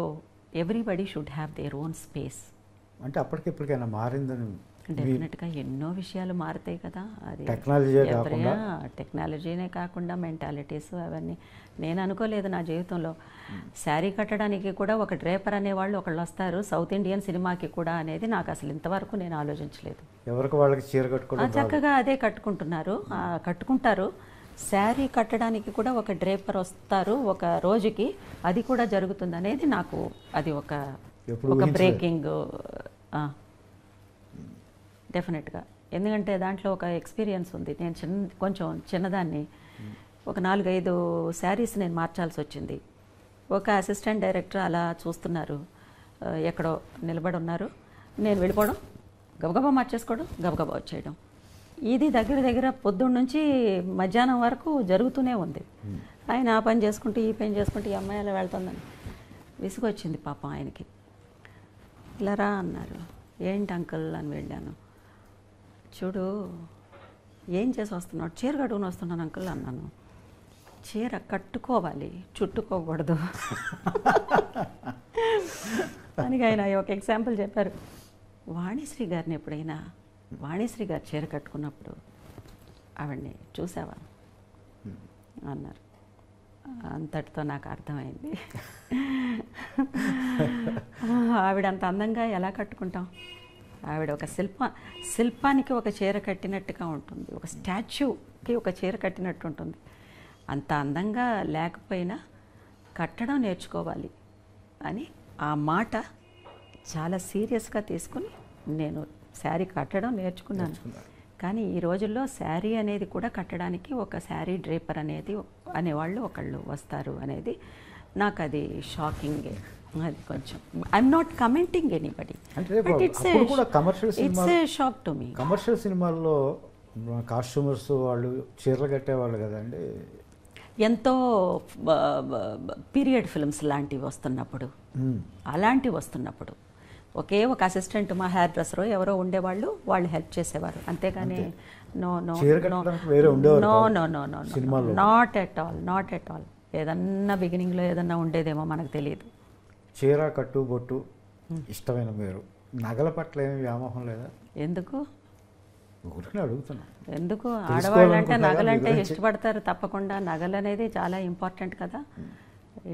everybody should have their own space. అంటే అప్పటికిప్పటికైనా మారిందని? డెఫినెట్గా ఎన్నో విషయాలు మారుతాయి కదా. అది టెక్నాలజీనే కాకుండా మెంటాలిటీస్ అవన్నీ. నేను అనుకోలేదు నా జీవితంలో శారీ కట్టడానికి కూడా ఒక డ్రేపర్ అనేవాళ్ళు ఒకళ్ళు వస్తారు సౌత్ ఇండియన్ సినిమాకి కూడా అనేది నాకు అసలు ఇంతవరకు నేను ఆలోచించలేదు. ఎవరికి వాళ్ళకి చీర కట్టుకోవడం చక్కగా అదే కట్టుకుంటారు. శారీ కట్టడానికి కూడా ఒక డ్రేపర్ వస్తారు ఒక రోజుకి, అది కూడా జరుగుతుంది అనేది నాకు అది ఒక బ్రేకింగ్ డెఫినెట్గా. ఎందుకంటే దాంట్లో ఒక ఎక్స్పీరియన్స్ ఉంది. నేను కొంచెం చిన్నదాన్ని, ఒక 4-5 శారీస్ నేను మార్చాల్సి వచ్చింది. ఒక అసిస్టెంట్ డైరెక్టర్ అలా చూస్తున్నారు, ఎక్కడో నిలబడి ఉన్నారు, నేను వెళ్ళిపోవడం, గబగబా మార్చేసుకోవడం, గబగబా వచ్చేయడం. ఇది దగ్గర దగ్గర పొద్దున్న నుంచి మధ్యాహ్నం వరకు జరుగుతూనే ఉంది. ఆయన ఆ పని చేసుకుంటూ ఈ పని చేసుకుంటూ ఈ అమ్మాయి అలా వెళ్తుందని విసుగొచ్చింది పాపం ఆయనకి. ఇలా రా అన్నారు. ఏంటి అంకుల్ అని వెళ్ళాను. చూడు ఏం చేసి వస్తున్నాడు? చీర కట్టుకుని వస్తున్నాను అంకుల్ అన్నాను. చీర కట్టుకోవాలి, చుట్టుకోకూడదు అని ఆయన ఒక ఎగ్జాంపుల్ చెప్పారు. వాణిశ్రీ గారిని ఎప్పుడైనా వాణిశ్రీ గారు చీర కట్టుకున్నప్పుడు ఆవిడ్ని చూసావా అన్నారు. అంతటితో నాకు అర్థమైంది ఆవిడ అంత అందంగా ఎలా కట్టుకుంటాం? ఆవిడ ఒక శిల్పానికి ఒక చీర కట్టినట్టుగా ఉంటుంది, ఒక స్టాచ్యూకి ఒక చీర కట్టినట్టు ఉంటుంది. అంత అందంగా లేకపోయినా కట్టడం నేర్చుకోవాలి అని ఆ మాట చాలా సీరియస్గా తీసుకుని నేను శారీ కట్టడం నేర్చుకున్నాను. కానీ ఈ రోజుల్లో శారీ అనేది కూడా కట్టడానికి ఒక శారీ డ్రేపర్ అనేవాళ్ళు ఒకళ్ళు వస్తారు అనేది నాకు అది షాకింగే. అది కొంచెం I'm not commenting anybody, but it's a shock to me. Commercial సినిమాల్లో కాస్ట్యూమర్స్ వాళ్ళు చీరలు కట్టేవాళ్ళు కదండి. ఎంతో పీరియడ్ ఫిల్మ్స్ లాంటివి వస్తున్నప్పుడు, అలాంటివి వస్తున్నప్పుడు ఒకే ఒక అసిస్టెంట్, మా హెయిర్ డ్రెస్సరో ఎవరో ఉండేవాళ్ళు, వాళ్ళు హెల్ప్ చేసేవారు. అంతేగాని నాట్ ఎట్ ఆల్. ఏదన్నా బిగినింగ్లో ఏదన్నా ఉండేదేమో మనకు తెలియదు. చీర కట్టు బొట్టు ఇష్టమైన మీరు, నగల పట్ల ఏమి వ్యామోహం లేదా? ఎందుకు అడుగుతున్నా. ఎందుకు? ఆడవాళ్ళంటే నగలంటే ఇష్టపడతారు తప్పకుండా. నగలు అనేది చాలా ఇంపార్టెంట్ కదా.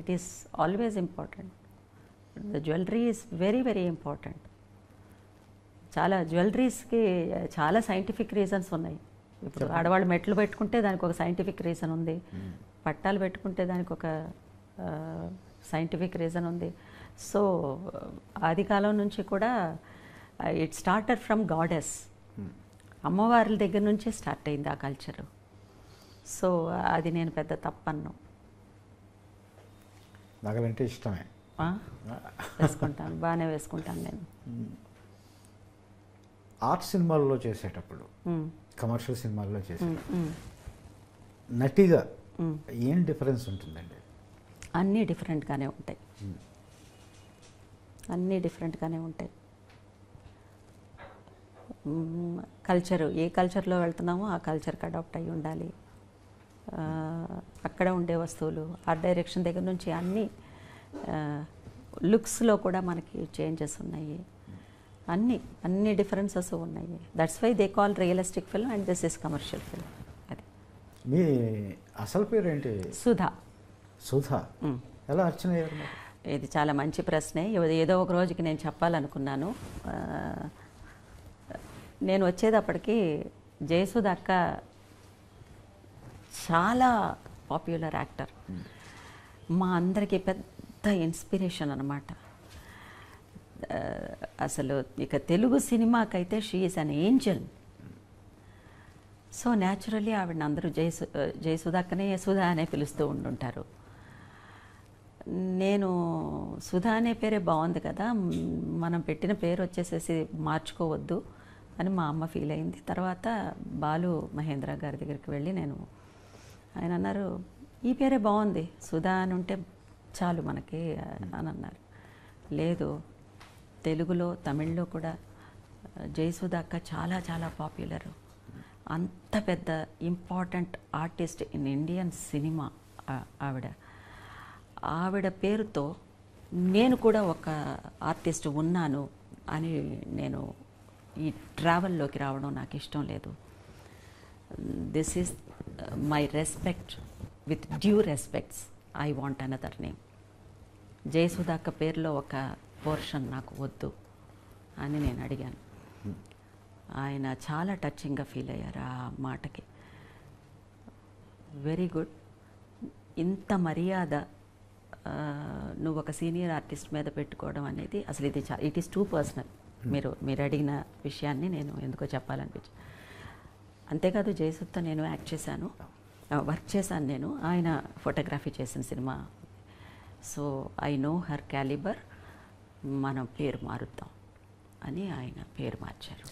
It is always important. The jewellery is very very important. చాలా జ్యువెలరీస్కి చాలా సైంటిఫిక్ రీజన్స్ ఉన్నాయి. ఇప్పుడు ఆడవాళ్ళు మెట్లు పెట్టుకుంటే దానికి ఒక సైంటిఫిక్ రీజన్ ఉంది, పట్టాలు పెట్టుకుంటే దానికి ఒక సైంటిఫిక్ రీజన్ ఉంది. సో ఆది కాలం నుంచి కూడా ఇట్ స్టార్టెడ్ ఫ్రమ్ గాడెస్, అమ్మవార్ల దగ్గర నుంచే స్టార్ట్ అయింది ఆ కల్చరు. సో అది నేను పెద్ద తప్పన్ను. నగలంటే ఇష్టమే, వేసుకుంటాను, బాగానే వేసుకుంటాను నేను. ఆర్ట్ సినిమాల్లో చేసేటప్పుడు, కమర్షియల్ సినిమాల్లో చేసేటప్పుడు నటిగా ఏం డిఫరెన్స్ ఉంటుందండి? అన్నీ డిఫరెంట్గానే ఉంటాయి, అన్నీ డిఫరెంట్గానే ఉంటాయి. కల్చరు, ఏ కల్చర్లో వెళ్తున్నామో ఆ కల్చర్కి అడాప్ట్ అయ్యి ఉండాలి. అక్కడ ఉండే వస్తువులు, ఆర్ట్ డైరెక్షన్ దగ్గర నుంచి అన్నీ, లుక్స్లో కూడా మనకి చేంజెస్ ఉన్నాయి. అన్ని డిఫరెన్సెస్ ఉన్నాయి. That's why they call realistic film and this is commercial film. అది. మీ అసలు పేరు ఏంటి? సుధా. సుధా ఎలా అర్చన అయ్యారు? ఇది చాలా మంచి ప్రశ్నే. ఏదో ఒక రోజుకి నేను చెప్పాలనుకున్నాను. నేను వచ్చేటప్పటికి జయసుధ అక్క చాలా పాపులర్ యాక్టర్, మా అందరికీ పెద్ద ఇన్స్పిరేషన్ అన్నమాట. అసలు ఇక తెలుగు సినిమాకైతే she is an angel. So naturally ఆవిడని అందరూ జయసుధక్కనే సుధా అనే పిలుస్తూ ఉండుంటారు. నేను సుధా అనే పేరే బాగుంది కదా, మనం పెట్టిన పేరు వచ్చేసేసి మార్చుకోవద్దు అని మా అమ్మ ఫీల్ అయింది. తర్వాత బాలు మహేంద్ర గారి దగ్గరికి వెళ్ళి ఆయన అన్నారు, ఈ పేరే బాగుంది, సుధా అని ఉంటే చాలు మనకి అని అన్నారు. లేదు, తెలుగులో తమిళ్లో కూడా జయసుధ అక్క చాలా చాలా పాపులరు. అంత పెద్ద important artist in Indian cinema ఆవిడ పేరుతో నేను కూడా ఒక ఆర్టిస్ట్ ఉన్నాను అని నేను ఈ ట్రావెల్లోకి రావడం నాకు ఇష్టం లేదు. This is my respect, with due respects I want another name. Jayasudha అక్క పేరులో ఒక పోర్షన్ నాకు వద్దు అని నేను అడిగాను. ఆయన చాలా టచింగ్గా ఫీల్ అయ్యారు ఆ మాటకి. Very good. ఇంత మర్యాద నువ్వు ఒక సీనియర్ ఆర్టిస్ట్ మీద పెట్టుకోవడం అనేది అసలు ఇది ఇట్ ఈస్ టూ పర్సనల్. మీరు అడిగిన విషయాన్ని నేను ఎందుకో చెప్పాలనిపించి. అంతేకాదు జయసుధతో నేను యాక్ట్ చేశాను, వర్క్ చేశాను నేను. ఆయన ఫోటోగ్రఫీ చేసిన cinema. So I know her calibre. మనం పేరు మారుద్దాం అని ఆయన పేరు మార్చారు.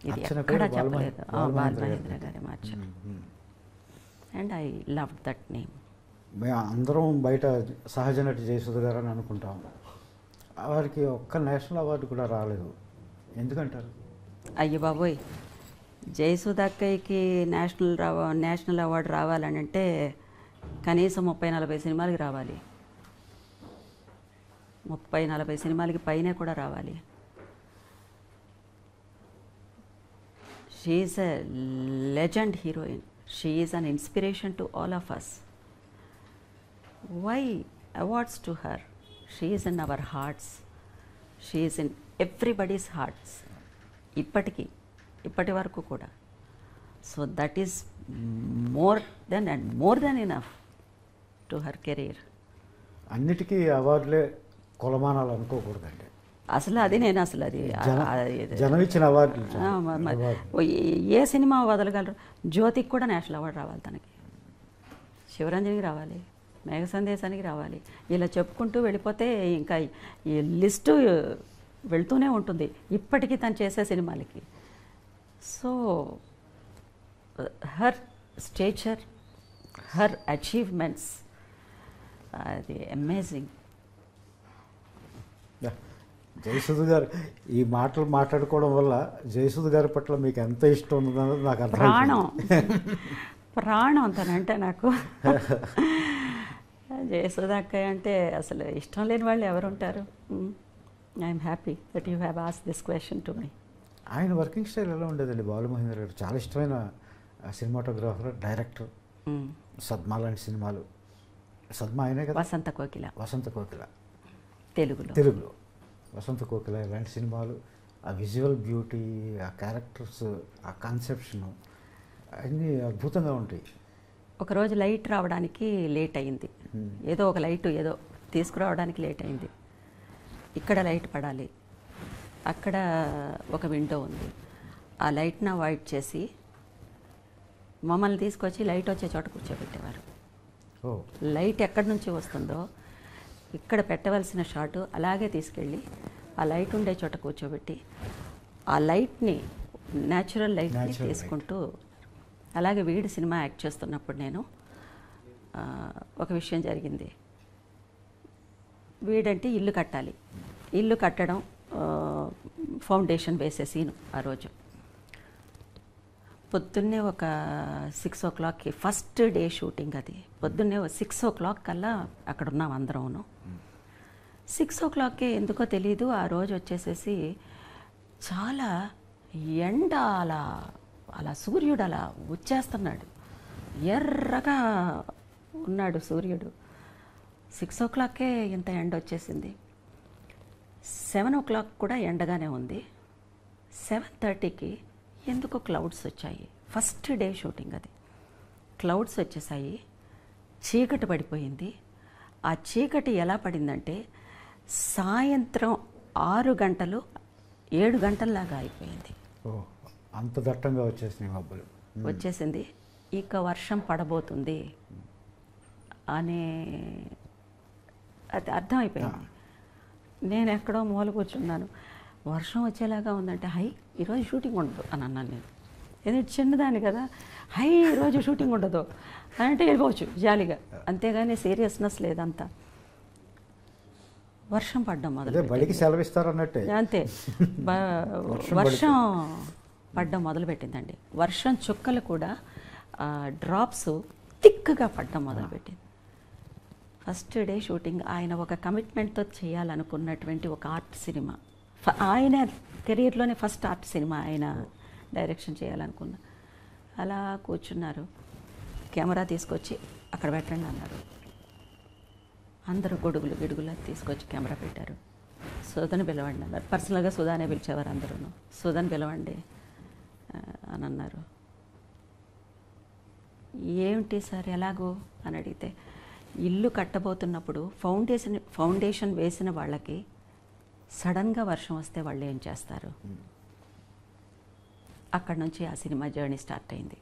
ఇది ఎక్కడా చెప్పలేదు. బాల్ మహేంద్ర గారే మార్చారు. And I love that name. మేము అందరం బయట సహజ నటి జయసుధ గారు అని అనుకుంటాం. వారికి ఒక్క నేషనల్ అవార్డు కూడా రాలేదు, ఎందుకంటారు? అయ్య బాబోయ్, జయసుధ అక్కయ్యకి నేషనల్ అవార్డు రావాలని అంటే కనీసం 30-40 సినిమాలకి రావాలి. 30-40 సినిమాలకి పైనే కూడా రావాలి. She is a legend heroine. She is an inspiration to all of us. Why awards to her? She is in our hearts. She is in everybody's hearts. ఇప్పటి వరకు కూడా. So that is more than enough to her career. అన్నిటికీ అవార్డులే కొలమానాలు అనుకోకూడదండి. అసలు అది జనం ఇచ్చిన award. ఏ cinema వదలగలరు? జ్యోతికి కూడా నేషనల్ అవార్డు రావాలి, తనకి శివరంజనికి రావాలి, మేఘ సందేశానికి రావాలి. ఇలా చెప్పుకుంటూ వెళ్ళిపోతే ఇంకా ఈ లిస్టు వెళ్తూనే ఉంటుంది ఇప్పటికీ తను చేసే సినిమాలకి. So her stature, her achievements, అది అమేజింగ్. జయసుధ గారు ఈ మాటలు మాట్లాడుకోవడం వల్ల జయసుధ గారి పట్ల మీకు ఎంత ఇష్టం ఉందన్నది నాకు ప్రాణం తనంటే నాకు. జయసుధ అక్కయ్య అంటే అసలు ఇష్టం లేని వాళ్ళు ఎవరు ఉంటారు? I'm happy that you have asked this question to me. ఆయన వర్కింగ్ స్టైల్ ఎలా ఉండేదండి? బాలు మహేంద్ర గారు చాలా ఇష్టమైన సినిమాటోగ్రాఫర్, డైరెక్టర్. సద్మా లాంటి సినిమాలు. సద్మా ఆయనే కదా? వసంత కోకిల తెలుగులో వసంత కోకిల ఇలాంటి సినిమాలు. ఆ విజువల్ బ్యూటీ, ఆ క్యారెక్టర్స్, ఆ కాన్సెప్షన్ అన్నీ అద్భుతంగా ఉంటాయి. ఒకరోజు లైట్ రావడానికి లేట్ అయింది. ఏదో ఒక లైట్ తీసుకురావడానికి లేట్ అయింది. ఇక్కడ లైట్ పడాలి, అక్కడ ఒక విండో ఉంది. ఆ లైట్ని అవాయిడ్ చేసి మమ్మల్ని తీసుకొచ్చి లైట్ వచ్చే చోట కూర్చోబెట్టేవారు. లైట్ ఎక్కడి నుంచి వస్తుందో ఇక్కడ పెట్టవలసిన షాటు అలాగే తీసుకెళ్ళి ఆ లైట్ ఉండే చోట కూర్చోబెట్టి ఆ లైట్ని, న్యాచురల్ లైట్ని తీసుకుంటూ. అలాగే వీడి సినిమా యాక్ట్ చేస్తున్నప్పుడు నేను ఒక విషయం జరిగింది. వీడంటే ఇల్లు కట్టాలి. ఇల్లు కట్టడం, ఫౌండేషన్ వేసే సీను. ఆ రోజు పొద్దున్నే ఒక 6 o'clockకి ఫస్ట్ డే షూటింగ్. అది పొద్దున్నే 6 o'clock కల్లా అక్కడ ఉన్నాం అందరం. 6 o'clockకే ఎందుకో తెలీదు ఆ రోజు వచ్చేసేసి చాలా ఎండ, అలా సూర్యుడు అలా వచ్చేస్తున్నాడు. ఎర్రగా ఉన్నాడు సూర్యుడు. 6 o'clockకే ఇంత ఎండ వచ్చేసింది. 7 o'clock కూడా ఎండగానే ఉంది. 7:30కి ఎందుకో క్లౌడ్స్ వచ్చాయి. ఫస్ట్ డే షూటింగ్ అది. క్లౌడ్స్ వచ్చేసాయి, చీకటి పడిపోయింది. ఆ చీకటి ఎలా పడిందంటే సాయంత్రం 6 గంటలు 7 గంటల్లాగా అయిపోయింది. అంత దట్టంగా వచ్చేసింది మబ్బులు. వచ్చేసింది. ఇక వర్షం పడబోతుంది అనే అది అర్థమైపోయింది. నేను ఎక్కడో మూల కూర్చున్నాను. వర్షం వచ్చేలాగా ఉందంటే ఈరోజు షూటింగ్ ఉండదు అని అన్నాను నేను. ఎందుకంటే చిన్నదాన్ని కదా. ఈరోజు షూటింగ్ ఉండదు అంటే వెళ్ళిపోవచ్చు జాలీగా, అంతేగాని సీరియస్నెస్ లేదంతా. వర్షం పడ్డం బడికి సెలవిస్తారన్నట్టే. అంతే. వర్షం పడ్డం మొదలుపెట్టిందండి. వర్షం చుక్కలు కూడా డ్రాప్స్ థిక్గా పడ్డం మొదలుపెట్టింది. First day shooting. ఆయన ఒక కమిట్మెంట్తో చేయాలనుకున్నటువంటి ఒక ఆర్ట్ సినిమా. ఆయన కెరీర్లోనే ఫస్ట్ ఆర్ట్ సినిమా ఆయన డైరెక్షన్ చేయాలనుకున్నా. అలా కూర్చున్నారు. కెమెరా తీసుకొచ్చి అక్కడ పెట్టండి అన్నారు. అందరూ గిడుగులు తీసుకొచ్చి కెమెరా పెట్టారు. సుధని పిలవండి అన్నారు. పర్సనల్గా సుధానే పిలిచేవారు అందరూ. సుధని పిలవండి అని అన్నారు. ఏమిటి సార్ ఎలాగో అని అడిగితే, ఇల్లు కట్టబోతున్నప్పుడు ఫౌండేషన్ వేసిన వాళ్ళకి సడన్గా వర్షం వస్తే వాళ్ళు ఏం చేస్తారు? అక్కడ నుంచి ఆ సినిమా జర్నీ స్టార్ట్ అయింది.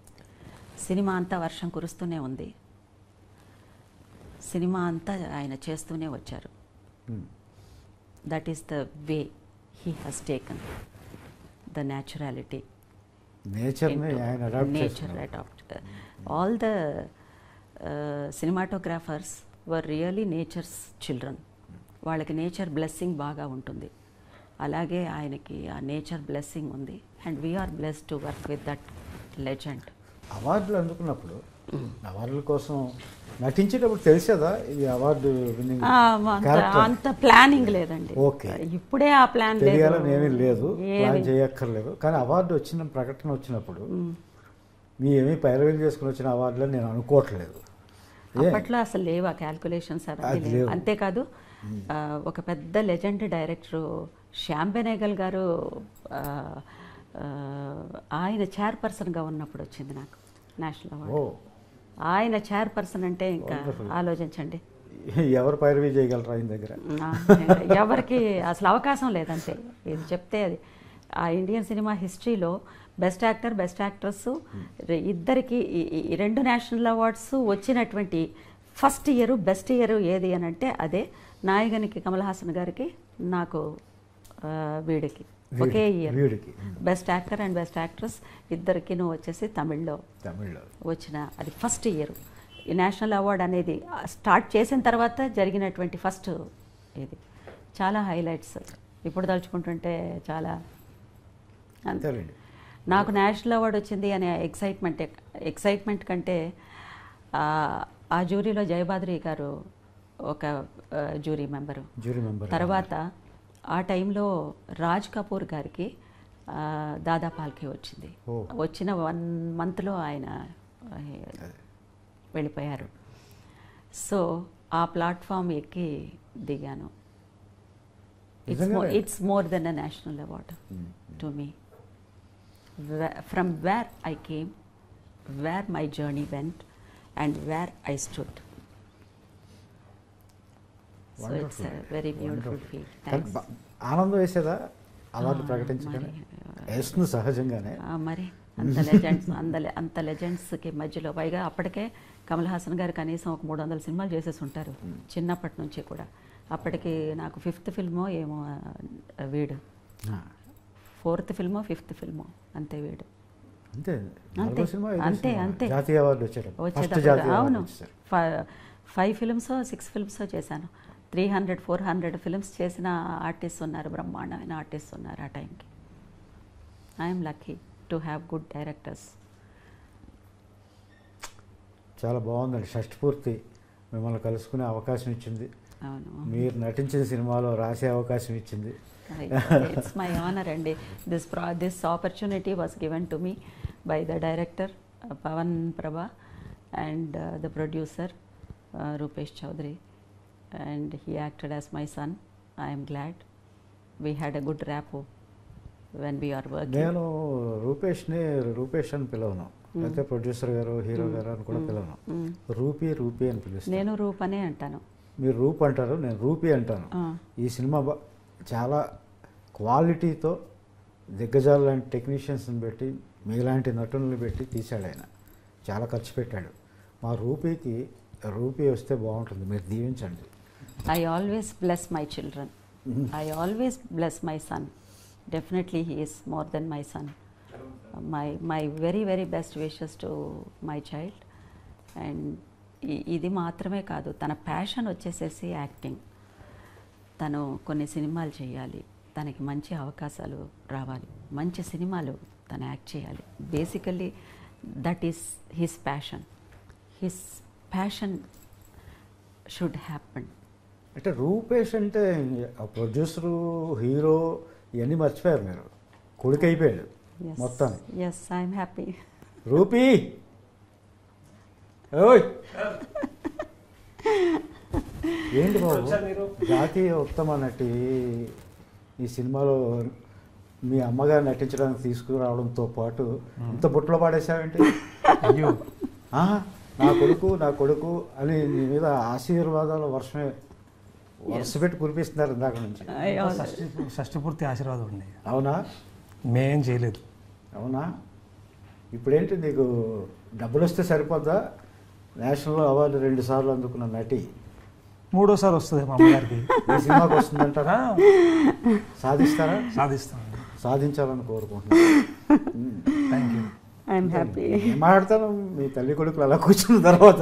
సినిమా అంతా వర్షం కురుస్తూనే ఉంది, సినిమా అంతా ఆయన చేస్తూనే వచ్చారు. That is the way he has taken the naturality, nature adapt. All the cinematographers were really nature's children. వాళ్ళకి నేచర్ బ్లెస్సింగ్ బాగా ఉంటుంది. అలాగే ఆయనకి ఆ నేచర్ బ్లెస్సింగ్ ఉంది. And we are blessed to work with that legend. అవార్డులు అందుకున్నప్పుడు అవార్డుల కోసం నటించేటప్పుడు తెలిసేదా ఇది అవార్డు విన్నింగ్? అంత ప్లానింగ్ లేదండి. ఓకే, ఇప్పుడే ఆ ప్లాన్ తెలియాలని ఏమీ లేదు, ప్లాన్ చేయక్కర్లేదు. కానీ అవార్డు వచ్చిన ప్రకటన వచ్చినప్పుడు మీ ఏమీ పైరవీలు చేసుకుని వచ్చిన అవార్డులు నేను అనుకోవట్లేదు. అప్పట్లో అసలు లేవు ఆ క్యాల్కులేషన్స్ అవన్నీ లేవు. అంతేకాదు ఒక పెద్ద లెజెండ్ డైరెక్టరు శ్యామ్ బెనేగల్ గారు ఆయన చైర్పర్సన్గా ఉన్నప్పుడు వచ్చింది నాకు నేషనల్ అవార్డు. ఆయన చైర్పర్సన్ అంటే ఇంకా ఆలోచించండి, ఎవరు పైరవీ చేయగలరు ఆయన దగ్గర? ఎవరికి అసలు అవకాశం లేదంతే. ఇది చెప్తే అది ఆ ఇండియన్ సినిమా హిస్టరీలో బెస్ట్ యాక్టర్, బెస్ట్ యాక్ట్రెస్ ఇద్దరికి 2 నేషనల్ అవార్డ్స్ వచ్చినటువంటి ఫస్ట్ ఇయర్, బెస్ట్ ఇయర్ ఏది అని అంటే అదే నాయగనికి కమల్ హాసన్ గారికి, నాకు వీడికి ఒకే year best actor and best actress ఇద్దరికి వచ్చేసి తమిళ్లో వచ్చిన అది ఫస్ట్ ఇయర్. ఈ నేషనల్ అవార్డ్ అనేది స్టార్ట్ చేసిన తర్వాత జరిగినటువంటి ఫస్ట్ ఇది. చాలా హైలైట్స్ ఇప్పుడు తలుచుకుంటుంటే చాలా. నాకు నేషనల్ అవార్డు వచ్చింది అనే ఎక్సైట్మెంట్ కంటే ఆ జ్యూరీలో జయబాద్రి గారు ఒక జ్యూరీ మెంబరు. తర్వాత ఆ టైంలో రాజ్ కపూర్ గారికి దాదా పాల్కే వచ్చింది. వచ్చిన 1 monthలో ఆయన వెళ్ళిపోయారు. సో ఆ ప్లాట్ఫామ్ ఎక్కి దిగాను. It's more than a national award to me. From where I came, where my journey went, and where I stood. So it's a very beautiful feel. Thanks. ఆనందం వేసేదా అవార్డు ప్రకటించగానే? వేస్తుంది సహజంగానే. మరి అంత లెజెండ్స్కి మధ్యలో పైగా అప్పటికే కమల్ హాసన్ గారు కనీసం ఒక 300 సినిమాలు చేసేసి ఉంటారు చిన్నప్పటి నుంచి కూడా. అప్పటికి నాకు 5th ఫిల్మో ఏమో వీడు, 4th ఫిల్మో 5th ఫిల్మో అంతే వీడు. అంతే జాతీయ అవార్డు వచ్చేటప్పుడు. అవును, 5 ఫిల్మ్సో 6 ఫిల్మ్సో చేశాను. 300-400 ఫిల్మ్స్ చేసిన ఆర్టిస్ట్ ఉన్నారు, బ్రహ్మాండమైన ఆర్టిస్ట్ ఉన్నారు ఆ టైంకి. I'm lucky to have good directors. చాలా బాగుందండి. షష్ఠపూర్తి మిమ్మల్ని కలుసుకునే అవకాశం ఇచ్చింది. అవును, మీరు నటించిన సినిమాలో రాసే అవకాశం ఇచ్చింది. It's my honor, and this opportunity was given to me by the director Pavan Prabha and the producer Rupesh Chaudhary, and he acted as my son. I am glad we had a good rapport when we are working. నేను రూపేష్ అని పిలవను, అయితే producer గారు, hero గారు అని కూడా పిలవను. Rupee అని పిలుస్తాను. నేను రూప్ అనే అంటాను. మీరు రూప్ అంటారు, నేను రూపీ అంటాను. ఈ సినిమా చాలా క్వాలిటీతో దిగ్గజాలు లాంటి టెక్నీషియన్స్ని పెట్టి, మీలాంటి నటులను పెట్టి తీశాడు ఆయన. చాలా ఖర్చు పెట్టాడు. మా రూపీ వస్తే బాగుంటుంది, మీరు దీవించండి. I always bless my children. I always bless my son. Definitely he is more than my son. My very very best wishes to my child. And ఇది మాత్రమే కాదు, తన ప్యాషన్ వచ్చేసేసి యాక్టింగ్. తను కొన్ని సినిమాలు చేయాలి, తనకి మంచి అవకాశాలు రావాలి, మంచి సినిమాలు తను యాక్ట్ చేయాలి. Basically that is his passion should happen. అంటే రూపేష్ అంటే ప్రొడ్యూసరు, హీరో ఇవన్నీ మర్చిపోయారు మీరు. కొడుకు అయిపోయాడు మొత్తం. Yes, I'm happy. రూపీ ఓయ్ ఏంటి బాబు, జాతీయ ఉత్తమ నటి ఈ సినిమాలో మీ అమ్మగారు నటించడానికి తీసుకురావడంతో పాటు ఇంత బుట్టలో పాడేసావేంటి? అయ్యో నా కొడుకు అని నీ మీద ఆశీర్వాదాల వర్షమే వరుస పెట్టి కురిపిస్తున్నారు ఇందాక నుంచి. షష్ఠి పూర్తి ఆశీర్వాదం అండి. అవునా? మేం చేయలేదు. అవునా? ఇప్పుడేంటి నీకు డబ్బులు వస్తే సరిపోద్దా? నేషనల్ అవార్డు 2 సార్లు అందుకున్న నటి 3వ సారి వస్తుంది మా అమ్మగారికి. ఈ సినిమాకి వస్తుందంటారా? సాధిస్తారా? సాధిస్తామండి. సాధించాలని కోరుకుంటున్నాను. Thank you. I'm happy. మాట్లాడతాను మీ తల్లి కొడుకులు అలా కూర్చున్న తర్వాత.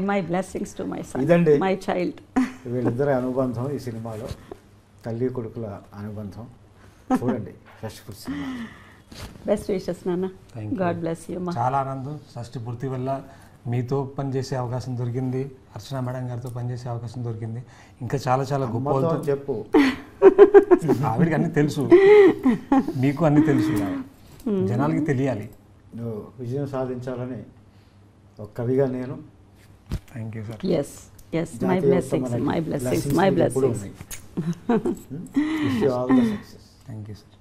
My blessings to my son, ఇదండి మై చైల్డ్. వీళ్ళిద్దరి అనుబంధం ఈ సినిమాలో, తల్లి కొడుకుల అనుబంధం. చూడండి షష్ఠి పూర్తి సినిమా. బెస్ట్ విషెస్ నాన్న. God bless you. చాలా ఆనందం. షష్ఠి పూర్తి వల్ల మీతో పనిచేసే అవకాశం దొరికింది, అర్చన మేడం గారితో పనిచేసే అవకాశం దొరికింది. ఇంకా చాలా చాలా గొప్ప చెప్పు. ఆవిడకి అన్నీ తెలుసు, మీకు అన్నీ తెలుసు, జనాలకి తెలియాలి. నువ్వు విజయం సాధించాలని ఒక కవిగా నేను. Thank you sir. Yes my blessings. Wish you all the success. Thank you sir.